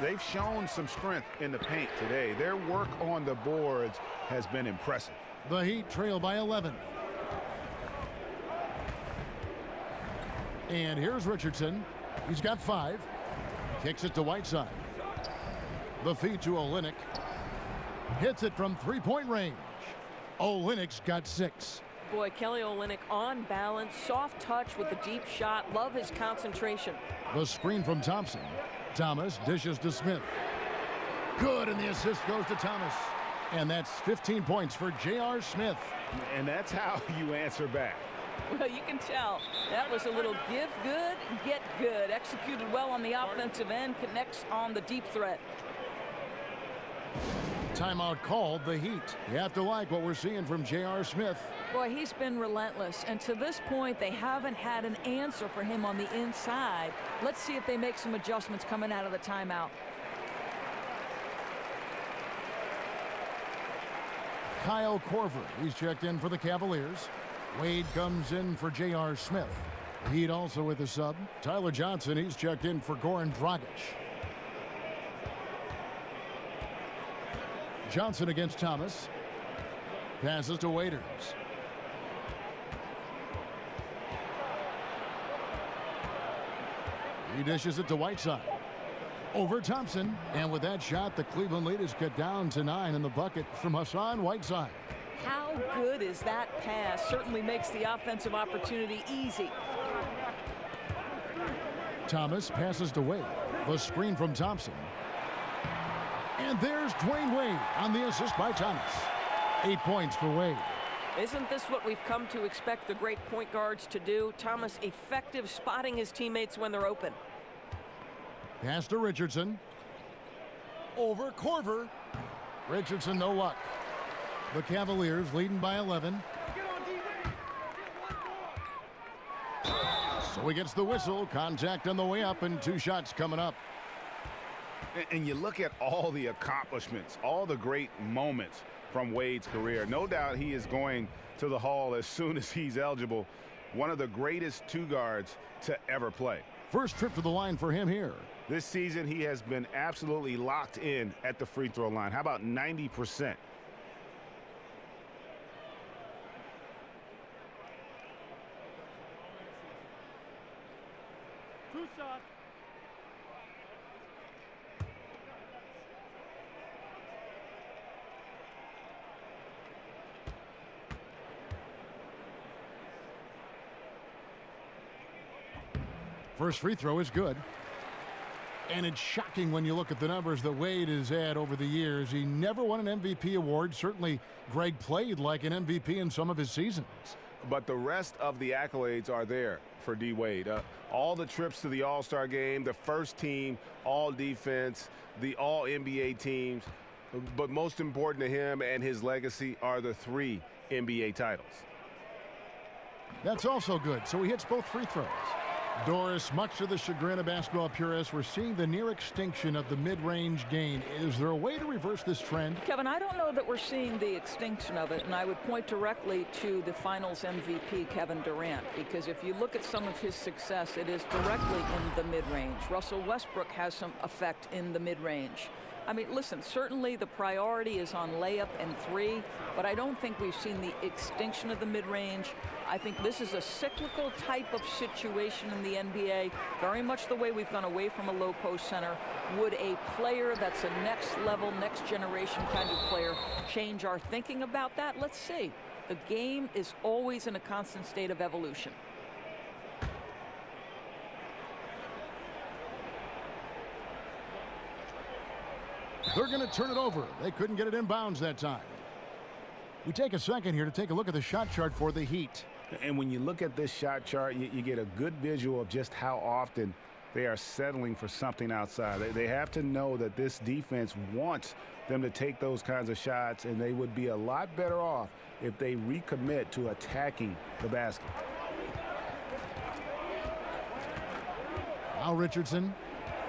They've shown some strength in the paint today. Their work on the boards has been impressive. The Heat trail by 11. And here's Richardson. He's got 5. Kicks it to Whiteside. The feed to Olynyk. Hits it from three-point range. Olynyk's got 6. Boy, Kelly Olynyk on balance, soft touch with the deep shot. Love his concentration. The screen from Thompson. Thomas dishes to Smith. Good, and the assist goes to Thomas. And that's 15 points for J.R. Smith. And that's how you answer back. Well, you can tell. That was a little give good, get good. Executed well on the offensive end, connects on the deep threat. Timeout called, the Heat. You have to like what we're seeing from J.R. Smith. Boy, he's been relentless, and to this point, they haven't had an answer for him on the inside. Let's see if they make some adjustments coming out of the timeout. Kyle Korver, he's checked in for the Cavaliers. Wade comes in for J.R. Smith. The Heat also with a sub. Tyler Johnson, he's checked in for Goran Dragic. Johnson against Thomas. Passes to Waiters. He dishes it to Whiteside. Over Thompson. And with that shot, the Cleveland lead is cut down to 9 in the bucket from Hassan Whiteside. How good is that pass? Certainly makes the offensive opportunity easy. Thomas passes to Wade. The screen from Thompson. And there's Dwayne Wade on the assist by Thomas. 8 points for Wade. Isn't this what we've come to expect the great point guards to do? Thomas effective spotting his teammates when they're open. Pass to Richardson. Over Korver. Richardson, no luck. The Cavaliers leading by 11. So he gets the whistle. Contact on the way up and 2 shots coming up. And you look at all the accomplishments, all the great moments from Wade's career. No doubt he is going to the Hall as soon as he's eligible. One of the greatest 2 guards to ever play. First trip to the line for him here. This season, he has been absolutely locked in at the free throw line. How about 90%? First free throw is good. And it's shocking when you look at the numbers that Wade has had over the years. He never won an MVP award. Certainly, Greg played like an MVP in some of his seasons. But the rest of the accolades are there for D. Wade. All the trips to the All-Star game, the first team, all defense, the all-NBA teams. But most important to him and his legacy are the 3 NBA titles. That's also good. So he hits both free throws. Doris, much to the chagrin of basketball purists, we're seeing the near extinction of the mid-range game. Is there a way to reverse this trend? Kevin, I don't know that we're seeing the extinction of it, and I would point directly to the Finals MVP, Kevin Durant, because if you look at some of his success, it is directly in the mid-range. Russell Westbrook has some effect in the mid-range. I mean, listen, certainly the priority is on layup and 3, but I don't think we've seen the extinction of the mid-range. I think this is a cyclical type of situation in the NBA, very much the way we've gone away from a low post center. Would a player that's a next level, next generation kind of player change our thinking about that? Let's see. The game is always in a constant state of evolution. They're going to turn it over. They couldn't get it in bounds that time. We take a second here to take a look at the shot chart for the Heat. And when you look at this shot chart, you get a good visual of just how often They are settling for something outside. They have to know that this defense wants them to take those kinds of shots, and they would be a lot better off if they recommit to attacking the basket. Now Richardson.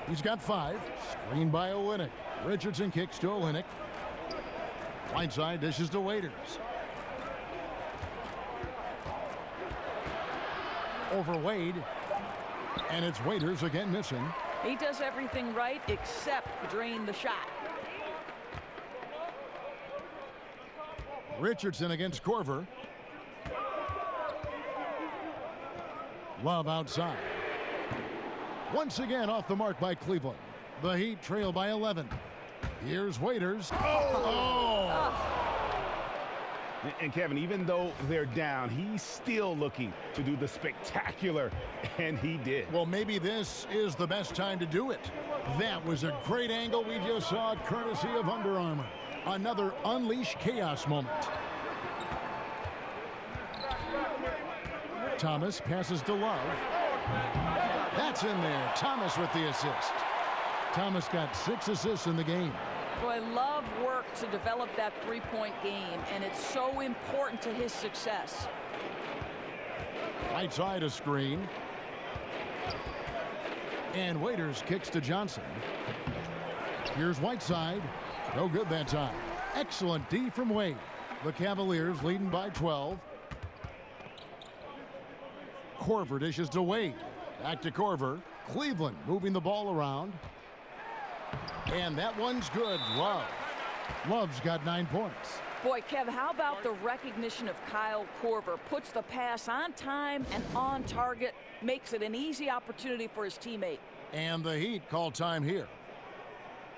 He's got 5. Screened by Olynyk. Richardson kicks to Olynyk. Whiteside dishes to Waiters. Over Wade. And it's Waiters again missing. He does everything right except drain the shot. Richardson against Korver. Love outside. Once again off the mark by Cleveland. The Heat trail by 11. Here's Waiters. And Kevin, even though they're down, he's still looking to do the spectacular, and he did. Well, maybe this is the best time to do it. That was a great angle we just saw, courtesy of Under Armour. Another unleash chaos moment. Thomas passes to Love. That's in there. Thomas with the assist. Thomas got 6 assists in the game. Boy, Love worked to develop that three-point game, and it's so important to his success. Right side a screen. And Waiters kicks to Johnson. Here's Whiteside. No good that time. Excellent D from Wade. The Cavaliers leading by 12. Korver dishes to Wade. Back to Korver. Cleveland moving the ball around. And that one's good. Love. Love's got 9 points. Boy, Kev, how about the recognition of Kyle Korver? Puts the pass on time and on target. Makes it an easy opportunity for his teammate. And the Heat call time here.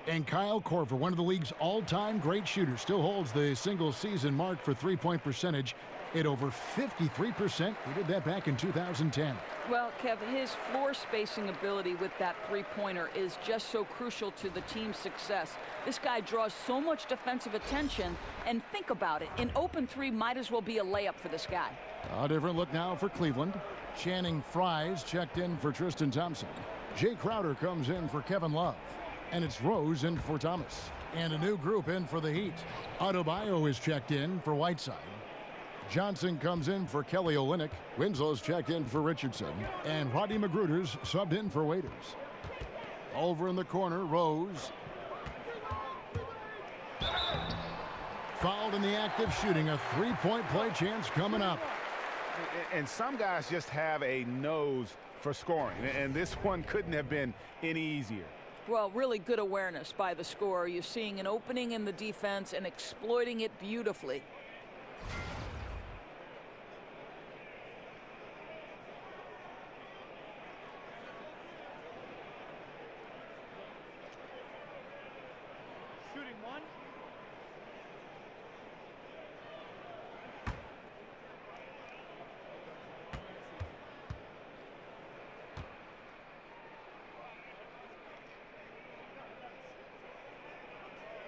And Kyle Korver, one of the league's all-time great shooters, still holds the single-season mark for three-point percentage at over 53%. He did that back in 2010. Well, Kev, his floor spacing ability with that three-pointer is just so crucial to the team's success. This guy draws so much defensive attention, and think about it. An open three might as well be a layup for this guy. A different look now for Cleveland. Channing Frye's checked in for Tristan Thompson. Jay Crowder comes in for Kevin Love. And it's Rose in for Thomas. And a new group in for the Heat. Adebayo is checked in for Whiteside. Johnson comes in for Kelly Olynyk. Winslow's checked in for Richardson. And Rodney Magruder's subbed in for Waiters. Over in the corner, Rose. Fouled in the act of shooting. A three-point play chance coming up. And some guys just have a nose for scoring. And this one couldn't have been any easier. Well, really good awareness by the scorer. You're seeing an opening in the defense and exploiting it beautifully. Shooting one.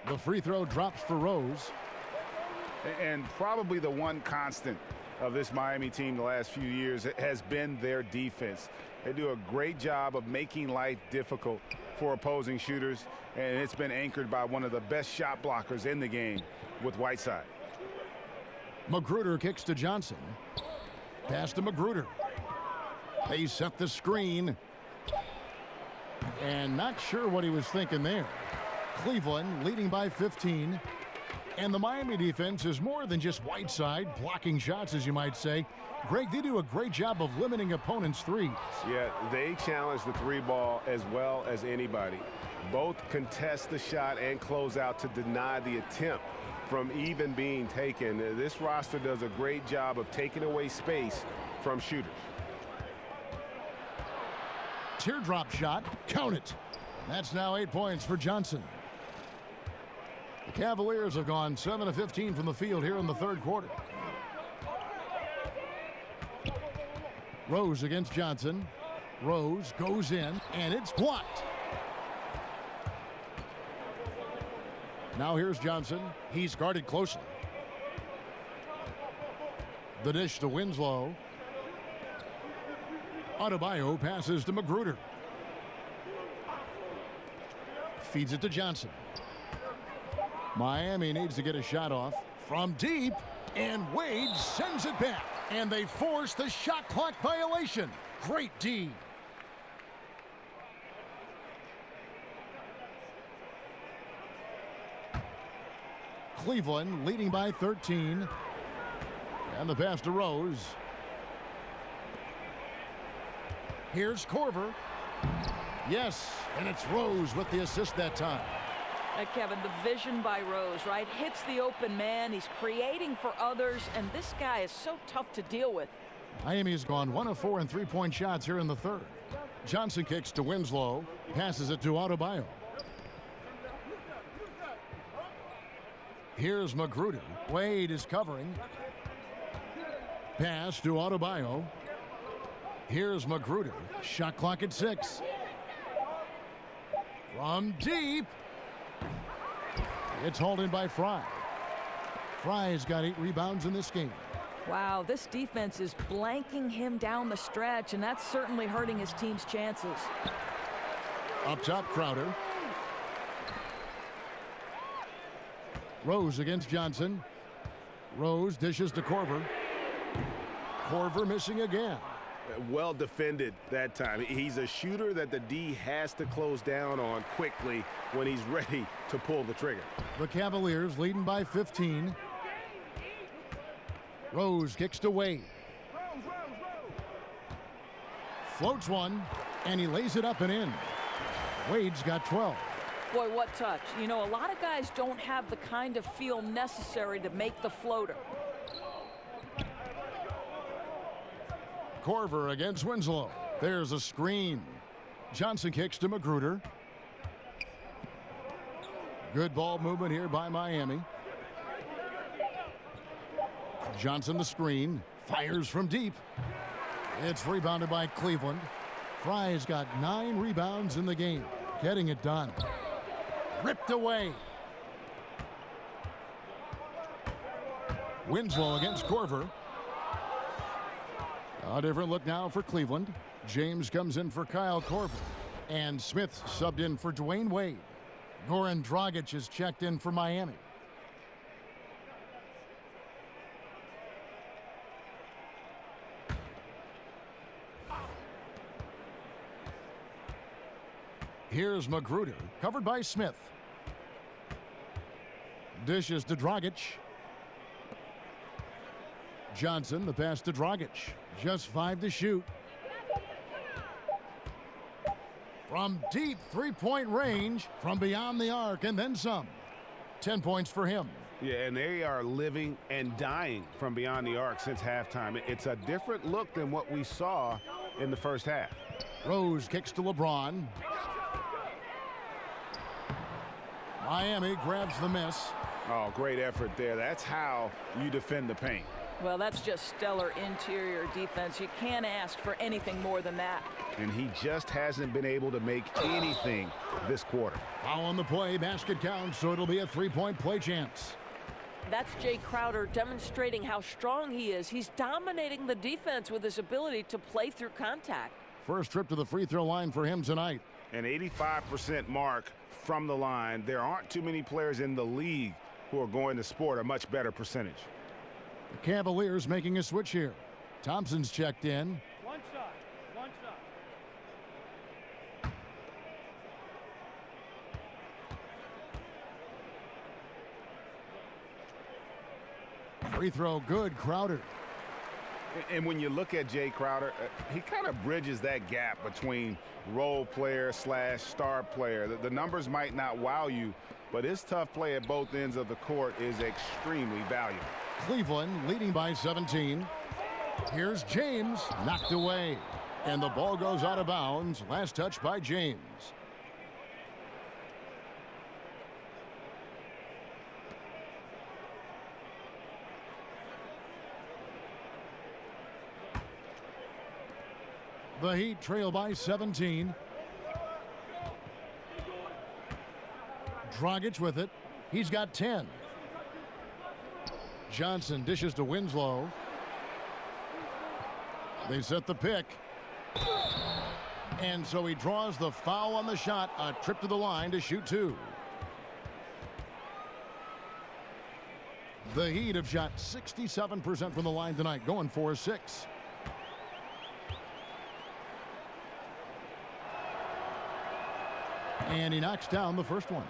The free throw drops for Rose. And probably the one constant of this Miami team the last few years has been their defense. They do a great job of making life difficult for opposing shooters, and it's been anchored by one of the best shot blockers in the game with Whiteside. Magruder kicks to Johnson. Pass to Magruder. They set the screen. And not sure what he was thinking there. Cleveland leading by 15. And the Miami defense is more than just Whiteside blocking shots, as you might say. Greg, they do a great job of limiting opponents' threes. Yeah, they challenge the three ball as well as anybody. Both contest the shot and close out to deny the attempt from even being taken. This roster does a great job of taking away space from shooters. Teardrop shot. Count it. That's now 8 points for Johnson. The Cavaliers have gone 7 of 15 from the field here in the third quarter. Rose against Johnson. Rose goes in, and it's blocked. Now here's Johnson. He's guarded closely. The dish to Winslow. Adebayo passes to Magruder. feeds it to Johnson. Miami needs to get a shot off from deep, and Wade sends it back, and they force the shot clock violation. Great D. Cleveland leading by 13. And the pass to Rose. Here's Korver. Yes, and it's Rose with the assist that time. Kevin, the vision by Rose, right? Hits the open man. He's creating for others, and this guy is so tough to deal with. Miami's gone 1 of 4 in three-point shots here in the third. Johnson kicks to Winslow. Passes it to Adebayo. Here's Magruder. Wade is covering. Pass to Adebayo. Here's Magruder. Shot clock at 6. From deep. It's hauled in by Fry. Fry's got 8 rebounds in this game. Wow, this defense is blanking him down the stretch, and that's certainly hurting his team's chances. Up top, Crowder. Rose against Johnson. Rose dishes to Korver. Korver missing again. Well defended that time. He's a shooter that the D has to close down on quickly when he's ready to pull the trigger. The Cavaliers leading by 15. Rose kicks to Wade. Floats one, and he lays it up and in. Wade's got 12. Boy, what touch. You know, a lot of guys don't have the kind of feel necessary to make the floater. Korver against Winslow. There's a screen. Johnson kicks to Magruder. Good ball movement here by Miami. Johnson the screen. Fires from deep. It's rebounded by Cleveland. Fry's got 9 rebounds in the game. Getting it done. Ripped away. Winslow against Korver. A different look now for Cleveland. James comes in for Kyle Korver. And Smith subbed in for Dwayne Wade. Goran Dragic is checked in for Miami. Here's Magruder, covered by Smith. Dishes to Dragic. Johnson, the pass to Dragic. Just 5 to shoot. From deep three-point range, from beyond the arc, and then some. 10 points for him. Yeah, and they are living and dying from beyond the arc since halftime. It's a different look than what we saw in the first half. Rose kicks to LeBron. Miami grabs the miss. Oh, great effort there. That's how you defend the paint. Well, that's just stellar interior defense. You can't ask for anything more than that. And he just hasn't been able to make anything this quarter. Foul on the play. Basket counts, so it'll be a 3-point play chance. That's Jay Crowder demonstrating how strong he is. He's dominating the defense with his ability to play through contact. First trip to the free throw line for him tonight. An 85% mark from the line. There aren't too many players in the league who are going to sport a much better percentage. The Cavaliers making a switch here. Thompson's checked in. One shot. Free throw good, Crowder. And when you look at Jay Crowder, he kind of bridges that gap between role player / star player. The numbers might not wow you, but his tough play at both ends of the court is extremely valuable. Cleveland leading by 17. Here's James, knocked away. And the ball goes out of bounds. Last touch by James. The Heat trail by 17. Dragic with it. He's got 10. Johnson dishes to Winslow. They set the pick. And so he draws the foul on the shot, a trip to the line to shoot 2. The Heat have shot 67% from the line tonight, going 4-6. And he knocks down the first one.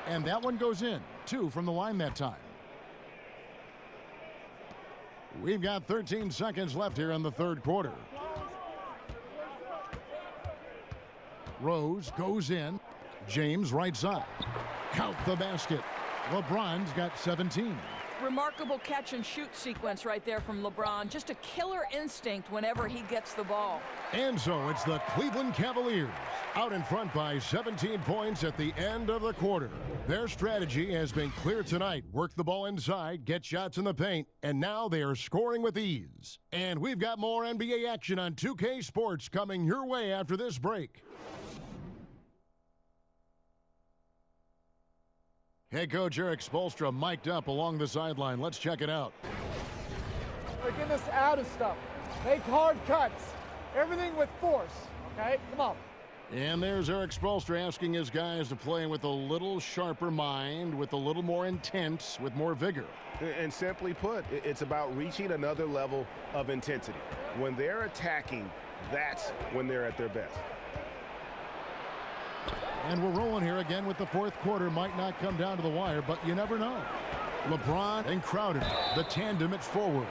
And that one goes in. 2 from the line that time. We've got 13 seconds left here in the third quarter. Rose goes in. James right side. Count the basket. LeBron's got 17. Remarkable catch and shoot sequence right there from LeBron. Just a killer instinct whenever he gets the ball. And so it's the Cleveland Cavaliers out in front by 17 points at the end of the quarter. Their strategy has been clear tonight. Work the ball inside, get shots in the paint, and now they are scoring with ease. And we've got more NBA action on 2K Sports coming your way after this break. Head coach Eric Spoelstra mic'd up along the sideline. Let's check it out. Like in this out of stuff. Make hard cuts. Everything with force. Okay? Come on. And there's Eric Spoelstra asking his guys to play with a little sharper mind, with a little more intense, with more vigor. And simply put, it's about reaching another level of intensity. When they're attacking, that's when they're at their best. And we're rolling here again with the fourth quarter. Might not come down to the wire, but you never know. LeBron and Crowder, the tandem at forward.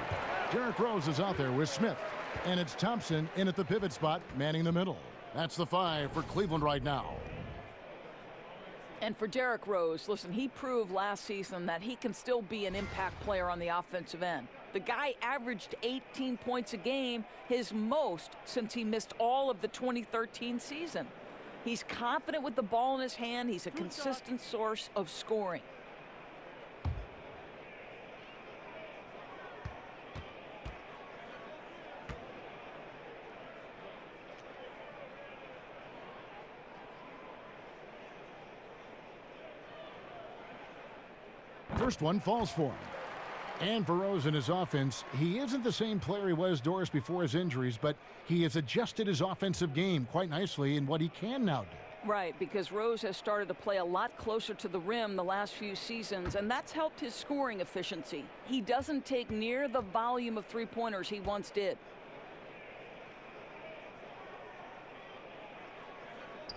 Derrick Rose is out there with Smith. And it's Thompson in at the pivot spot, manning the middle. That's the 5 for Cleveland right now. And for Derrick Rose, listen, he proved last season that he can still be an impact player on the offensive end. The guy averaged 18 points a game, his most since he missed all of the 2013 season. He's confident with the ball in his hand. He's a consistent source of scoring. First one falls for him. And for Rose in his offense, he isn't the same player he was, Doris, before his injuries, but he has adjusted his offensive game quite nicely in what he can now do. Right, because Rose has started to play a lot closer to the rim the last few seasons, and that's helped his scoring efficiency. He doesn't take near the volume of three-pointers he once did.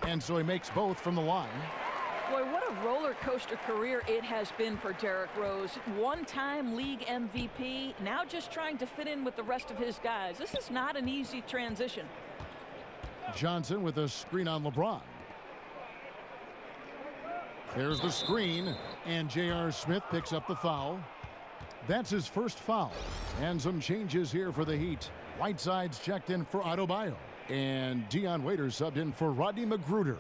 And so he makes both from the line. Boy, what a roller coaster career it has been for Derrick Rose. One-time league MVP, now just trying to fit in with the rest of his guys. This is not an easy transition. Johnson with a screen on LeBron. There's the screen, and J.R. Smith picks up the foul. That's his first foul. And some changes here for the Heat. Whiteside's checked in for Adebayo, and Dion Waiters subbed in for Rodney Magruder.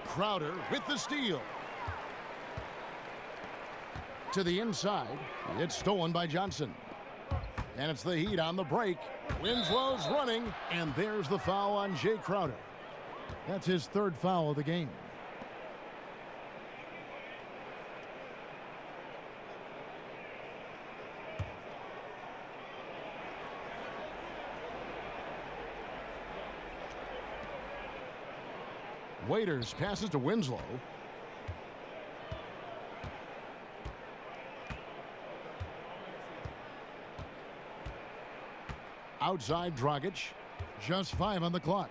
Crowder with the steal. To the inside. It's stolen by Johnson. And it's the Heat on the break. Winslow's running, and there's the foul on Jay Crowder. That's his third foul of the game. Waiters passes to Winslow. Outside Dragic. Just 5 on the clock.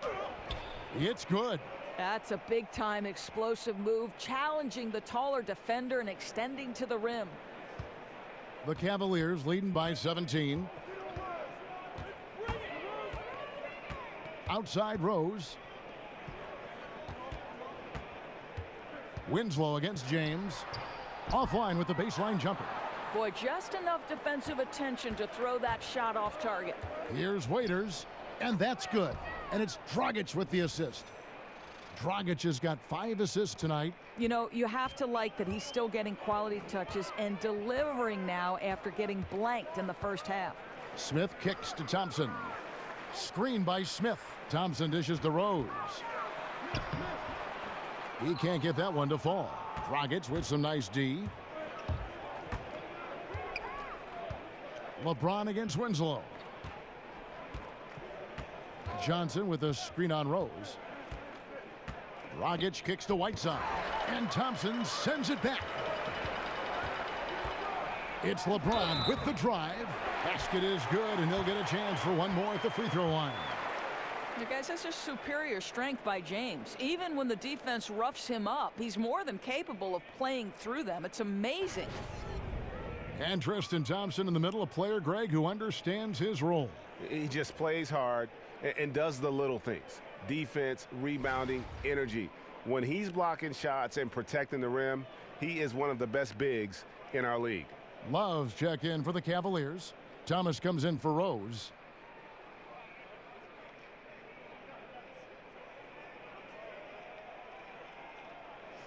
It's good. That's a big-time explosive move, challenging the taller defender and extending to the rim. The Cavaliers leading by 17. Outside Rose. Winslow against James. Offline with the baseline jumper. Boy, just enough defensive attention to throw that shot off target. Here's Waiters, and that's good. And it's Dragic with the assist. Dragic has got 5 assists tonight. You know, you have to like that he's still getting quality touches and delivering now after getting blanked in the first half. Smith kicks to Thompson. Screen by Smith. Thompson dishes to Rose. He can't get that one to fall. Dragic with some nice D. LeBron against Winslow. Johnson with a screen on Rose. Dragic kicks to Whiteside. And Thompson sends it back. It's LeBron with the drive. Basket is good, and he'll get a chance for one more at the free throw line. You guys, that's just superior strength by James. Even when the defense roughs him up, he's more than capable of playing through them. It's amazing. And Tristan Thompson in the middle, a player, Greg, who understands his role. He just plays hard and does the little things. Defense, rebounding, energy. When he's blocking shots and protecting the rim, he is one of the best bigs in our league. Love's check in for the Cavaliers. Thomas comes in for Rose.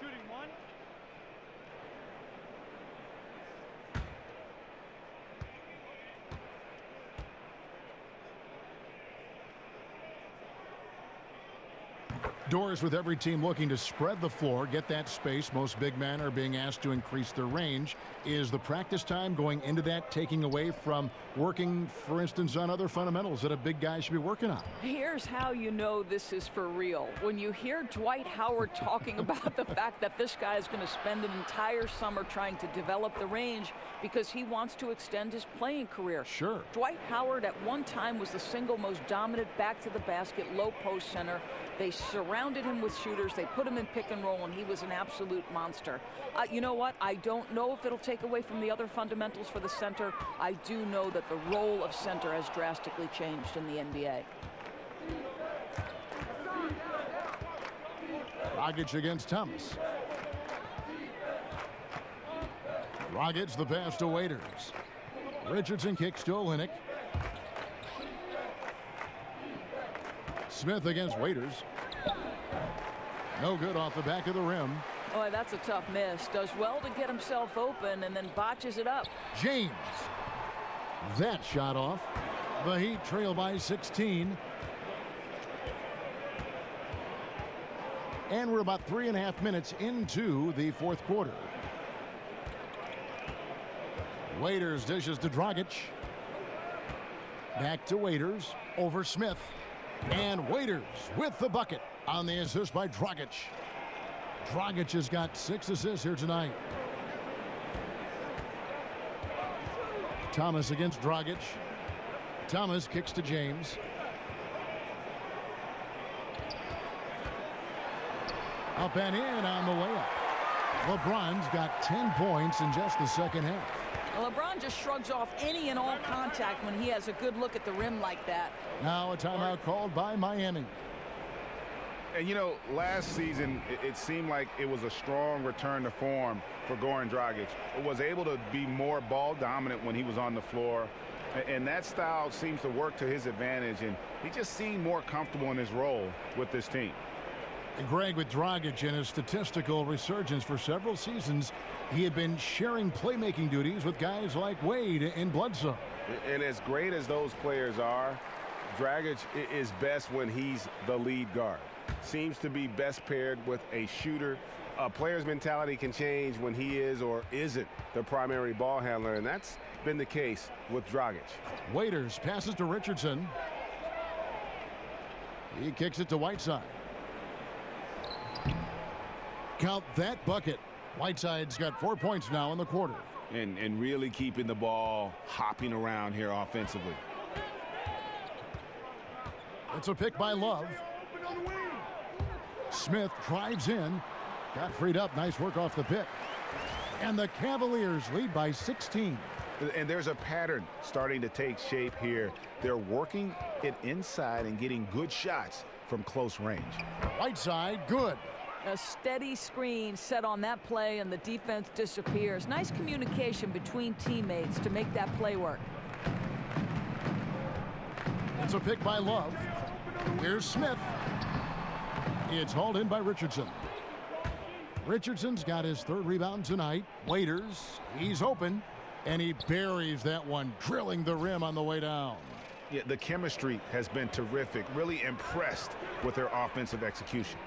Shooting one. Doors with every team looking to spread the floor, get that space. Most big men are being asked to increase their range. Is the practice time going into that taking away from working, for instance, on other fundamentals that a big guy should be working on? Here's how you know this is for real. When you hear Dwight Howard talking about the fact that this guy is going to spend an entire summer trying to develop the range because he wants to extend his playing career. Sure. Dwight Howard at one time was the single most dominant back-to-the-basket low-post center. They surrounded him with shooters. They put him in pick and roll, and he was an absolute monster. You know what? I don't know if it'll take away from the other fundamentals for the center. I do know that the role of center has drastically changed in the NBA. Dragic against Thomas. Dragic the pass to Waiters. Richardson kicks to Olynyk. Smith against Waiters. No good off the back of the rim. Boy, that's a tough miss. Does well to get himself open and then botches it up. James. That shot off. The Heat trail by 16. And we're about 3.5 minutes into the fourth quarter. Waiters dishes to Dragic. Back to Waiters. Over Smith. And Waiters with the bucket on the assist by Dragic. Dragic has got 6 assists here tonight. Thomas against Dragic. Thomas kicks to James. Up and in on the way up. LeBron's got 10 points in just the second half. LeBron just shrugs off any and all contact when he has a good look at the rim like that. Now a timeout called by Miami. And, you know, last season, it seemed like it was a strong return to form for Goran Dragic. Was able to be more ball dominant when he was on the floor. And that style seems to work to his advantage. And he just seemed more comfortable in his role with this team. And Greg, with Dragic in his statistical resurgence for several seasons, he had been sharing playmaking duties with guys like Wade and Bledsoe. And as great as those players are, Dragic is best when he's the lead guard. Seems to be best paired with a shooter. A player's mentality can change when he is or isn't the primary ball handler, and that's been the case with Dragic. Waiters passes to Richardson. He kicks it to Whiteside. Count that bucket. Whiteside's got 4 points now in the quarter. And really keeping the ball hopping around here offensively. It's a pick by Love. Smith drives in. Got freed up. Nice work off the pick. And the Cavaliers lead by 16. And there's a pattern starting to take shape here. They're working it inside and getting good shots from close range. Whiteside, good. A steady screen set on that play, and the defense disappears. Nice communication between teammates to make that play work. It's a pick by Love. Here's Smith. It's hauled in by Richardson. Richardson's got his 3rd rebound tonight. Waiters, he's open, and he buries that one, drilling the rim on the way down. Yeah, the chemistry has been terrific. Really impressed with their offensive execution.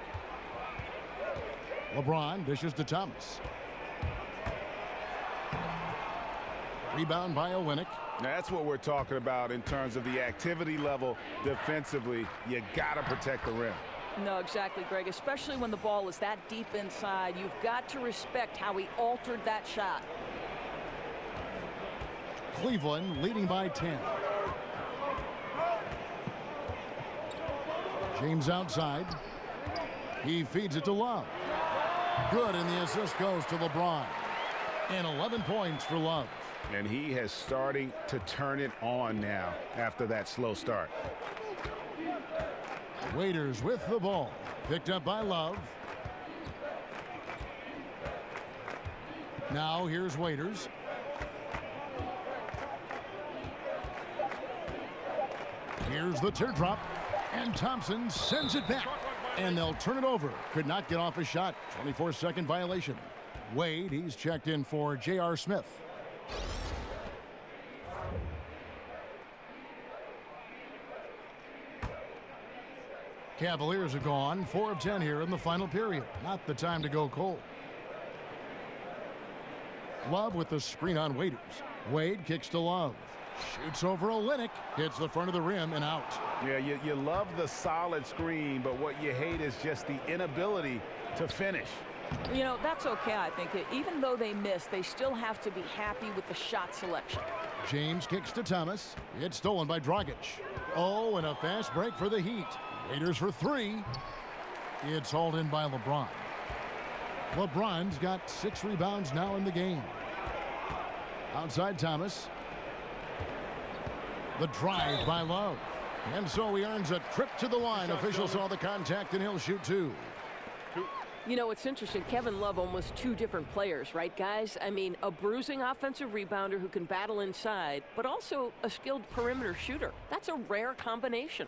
LeBron dishes to Thomas. Rebound by Olynyk. Now, that's what we're talking about in terms of the activity level defensively. You got to protect the rim. No, exactly, Greg. Especially when the ball is that deep inside. You've got to respect how he altered that shot. Cleveland leading by 10. James outside. He feeds it to Love. Good, and the assist goes to LeBron. And 11 points for Love. And he has starting to turn it on now after that slow start. Waiters with the ball. Picked up by Love. Now here's Waiters. Here's the teardrop. And Thompson sends it back. And they'll turn it over. Could not get off a shot. 24-second violation. Wade, he's checked in for J.R. Smith. Cavaliers are gone. 4 of 10 here in the final period. Not the time to go cold. Love with the screen on Waiters. Wade kicks to Love. Shoots over Olynyk. Hits the front of the rim and out. Yeah, you love the solid screen, but what you hate is just the inability to finish. You know, that's okay, I think. Even though they missed, they still have to be happy with the shot selection. James kicks to Thomas. It's stolen by Dragic. Oh, and a fast break for the Heat. Waiters for 3. It's hauled in by LeBron. LeBron's got 6 rebounds now in the game. Outside Thomas. The drive by Love. And so he earns a trip to the line. Officials saw the contact, and he'll shoot 2. You know, it's interesting. Kevin Love, almost 2 different players, right, guys? I mean, a bruising offensive rebounder who can battle inside, but also a skilled perimeter shooter. That's a rare combination.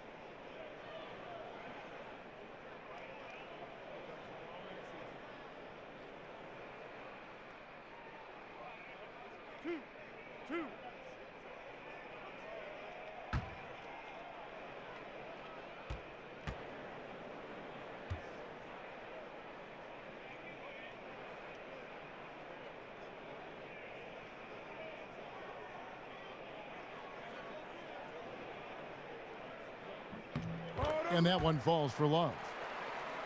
And that one falls for Love.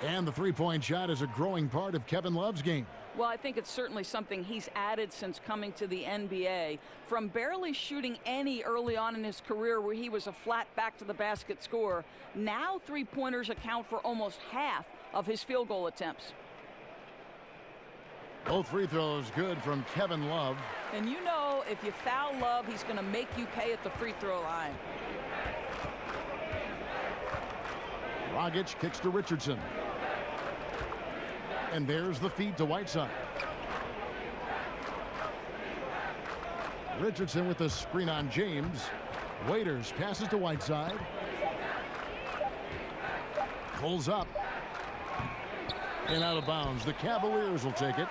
And the three-point shot is a growing part of Kevin Love's game. Well, I think it's certainly something he's added since coming to the NBA. From barely shooting any early on in his career where he was a flat back-to-the-basket scorer, now three-pointers account for almost half of his field goal attempts. Both free throws good from Kevin Love. And you know, if you foul Love, he's going to make you pay at the free throw line. Dragic kicks to Richardson. And there's the feed to Whiteside. Richardson with the screen on James. Waiters passes to Whiteside. Pulls up. And out of bounds. The Cavaliers will take it.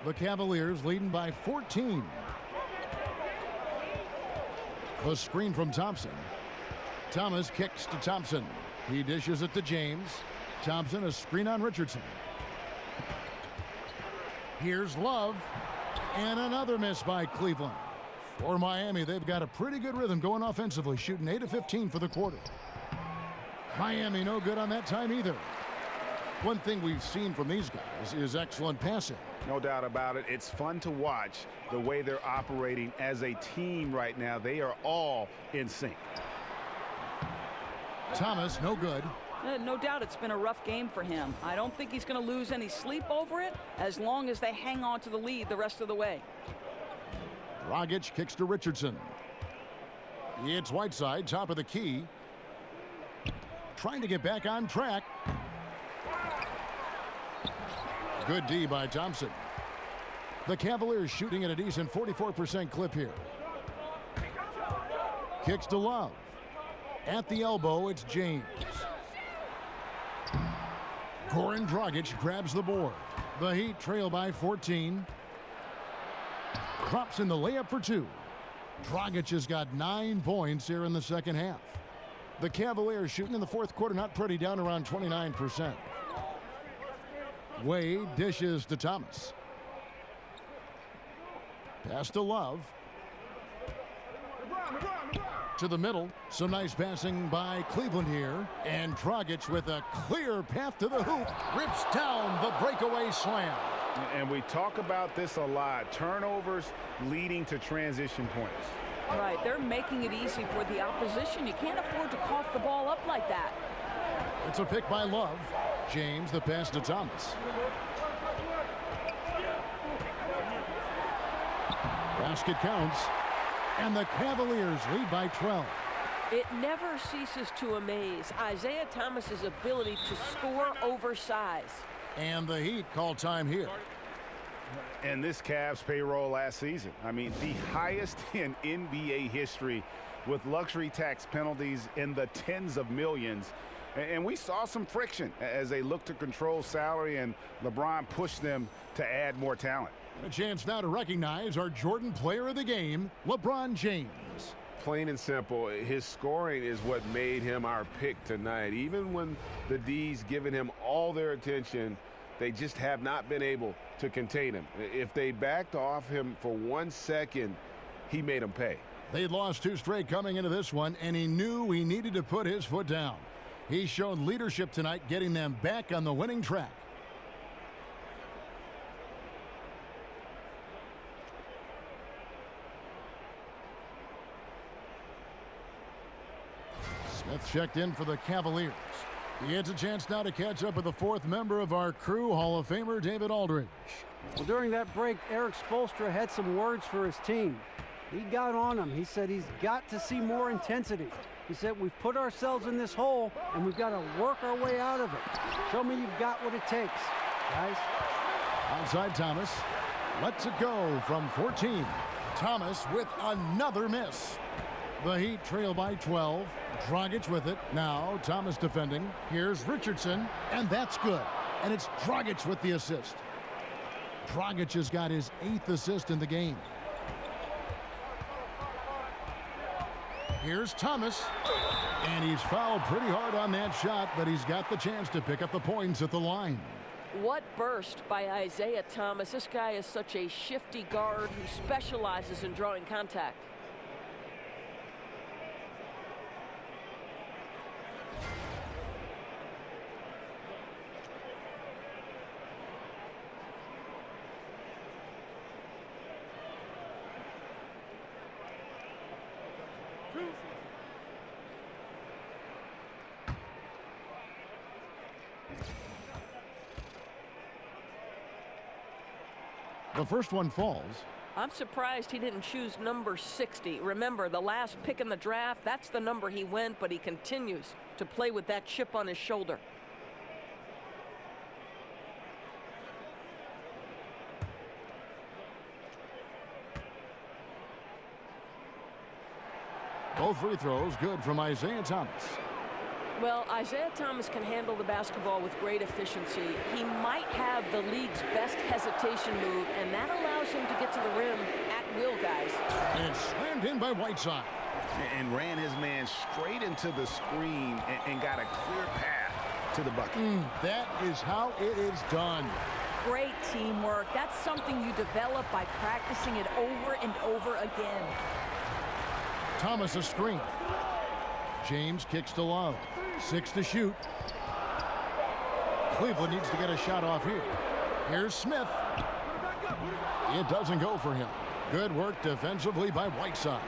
The Cavaliers leading by 14. The screen from Thompson. Thomas kicks to Thompson. He dishes it to James. Thompson, a screen on Richardson. Here's Love. And another miss by Cleveland. For Miami, they've got a pretty good rhythm going offensively, shooting 8 of 15 for the quarter. Miami no good on that time either. One thing we've seen from these guys is excellent passing. No doubt about it. It's fun to watch the way they're operating as a team right now. They are all in sync. Thomas, no good. No doubt it's been a rough game for him. I don't think he's going to lose any sleep over it as long as they hang on to the lead the rest of the way. Dragic kicks to Richardson. It's Whiteside, top of the key. Trying to get back on track. Good D by Thompson. The Cavaliers shooting at a decent 44% clip here. Kicks to Love. At the elbow, it's James. Goran Dragic grabs the board. The Heat trail by 14. Drops in the layup for 2. Dragic has got 9 points here in the second half. The Cavaliers shooting in the fourth quarter, not pretty, down around 29%. Wade dishes to Thomas. Pass to Love. To the middle. Some nice passing by Cleveland here. And Dragic with a clear path to the hoop. Rips down the breakaway slam. And we talk about this a lot. Turnovers leading to transition points. Right, they're making it easy for the opposition. You can't afford to cough the ball up like that. It's a pick by Love. James, the pass to Thomas. Basket counts. And the Cavaliers lead by 12. It never ceases to amaze Isaiah Thomas's ability to score over size. And the Heat call time here. And this Cavs payroll last season, I mean, the highest in NBA history, with luxury tax penalties in the tens of millions. And we saw some friction as they looked to control salary, and LeBron pushed them to add more talent. A chance now to recognize our Jordan Player of the Game, LeBron James. Plain and simple, his scoring is what made him our pick tonight. Even when the D's giving him all their attention, they just have not been able to contain him. If they backed off him for 1 second, he made them pay. They'd lost 2 straight coming into this one, and he knew he needed to put his foot down. He showed leadership tonight, getting them back on the winning track. Smith checked in for the Cavaliers. He gets a chance now to catch up with the 4th member of our crew, Hall of Famer David Aldridge. Well, during that break, Eric Spoelstra had some words for his team. He got on him. He said he's got to see more intensity. He said we've put ourselves in this hole, and we've got to work our way out of it. Show me you've got what it takes, guys. Outside Thomas. Lets it go from 14. Thomas with another miss. The Heat trail by 12. Dragic with it. Now Thomas defending. Here's Richardson, and that's good. And it's Dragic with the assist. Dragic has got his 8th assist in the game. Here's Thomas, and he's fouled pretty hard on that shot, but he's got the chance to pick up the points at the line. What burst by Isaiah Thomas. This guy is such a shifty guard who specializes in drawing contact. The first one falls. I'm surprised he didn't choose number 60. Remember, the last pick in the draft, that's the number he went, but he continues to play with that chip on his shoulder. Both free throws good from Isaiah Thomas. Well, Isaiah Thomas can handle the basketball with great efficiency. He might have the league's best hesitation move, and that allows him to get to the rim at will, guys. And slammed in by Whiteside. And ran his man straight into the screen and got a clear path to the bucket. That is how it is done. Great teamwork. That's something you develop by practicing it over and over again. Thomas a screen. James kicks to Love. 6 to shoot. Cleveland needs to get a shot off here. Here's Smith. It doesn't go for him. Good work defensively by Whiteside.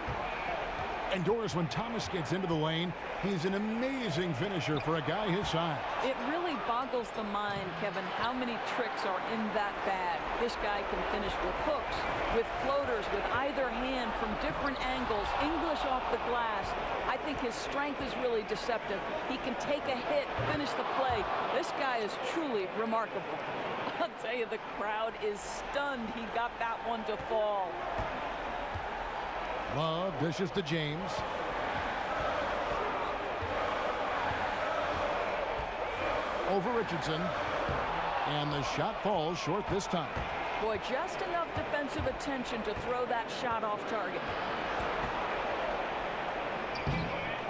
And Doris, when Thomas gets into the lane, he's an amazing finisher for a guy his size. It really boggles the mind, Kevin, how many tricks are in that bag. This guy can finish with hooks, with floaters, with either hand from different angles, English off the glass. I think his strength is really deceptive. He can take a hit, finish the play. This guy is truly remarkable. I'll tell you, the crowd is stunned he got that one to fall. Love dishes to James. Over Richardson. And the shot falls short this time. Boy, just enough defensive attention to throw that shot off target.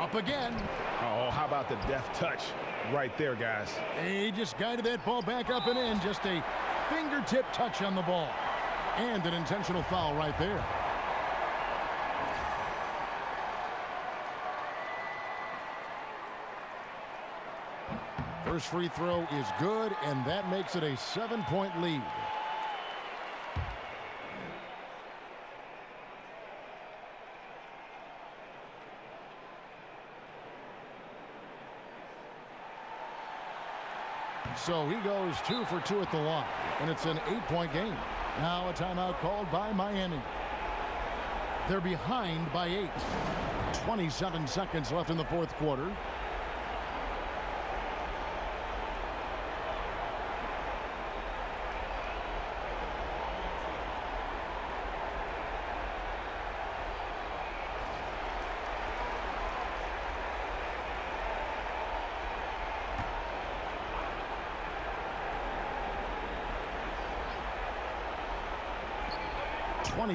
Up again. Oh, how about the deft touch right there, guys? He just guided that ball back up and in. Just a fingertip touch on the ball. And an intentional foul right there. First free throw is good, and that makes it a 7-point lead. So he goes 2 for 2 at the line, and it's an 8-point game. Now a timeout called by Miami. They're behind by 8. 27 seconds left in the fourth quarter.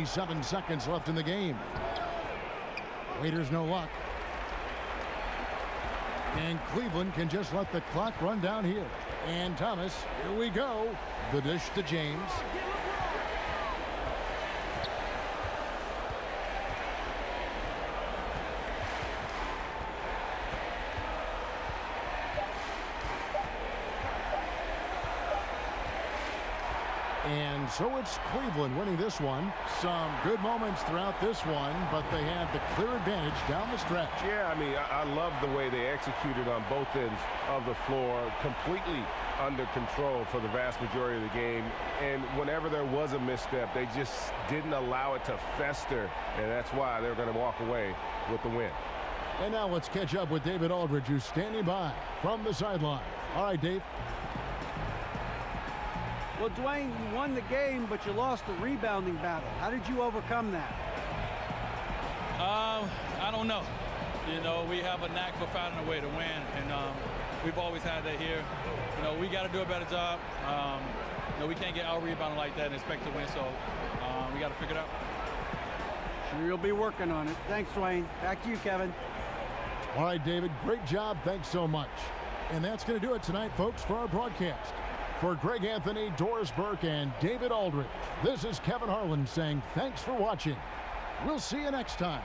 Seven seconds left in the game. Waiters no luck. And Cleveland can just let the clock run down here. And Thomas, here we go. The dish to James. And so it's Cleveland winning this one. Some good moments throughout this one, but they had the clear advantage down the stretch. Yeah, I mean, I love the way they executed on both ends of the floor, completely under control for the vast majority of the game. And whenever there was a misstep, they just didn't allow it to fester, and that's why they're going to walk away with the win. And now let's catch up with David Aldridge, who's standing by from the sideline. All right, Dave. Well, Dwayne, you won the game, but you lost the rebounding battle. How did you overcome that? I don't know. You know, we have a knack for finding a way to win, and we've always had that here. You know, we got to do a better job. You know, we can't get out-rebounded like that and expect to win, so we got to figure it out. Sure, you'll be working on it. Thanks, Dwayne. Back to you, Kevin. All right, David, great job. Thanks so much. And that's going to do it tonight, folks, for our broadcast. For Greg Anthony, Doris Burke, and David Aldridge, this is Kevin Harlan saying thanks for watching. We'll see you next time.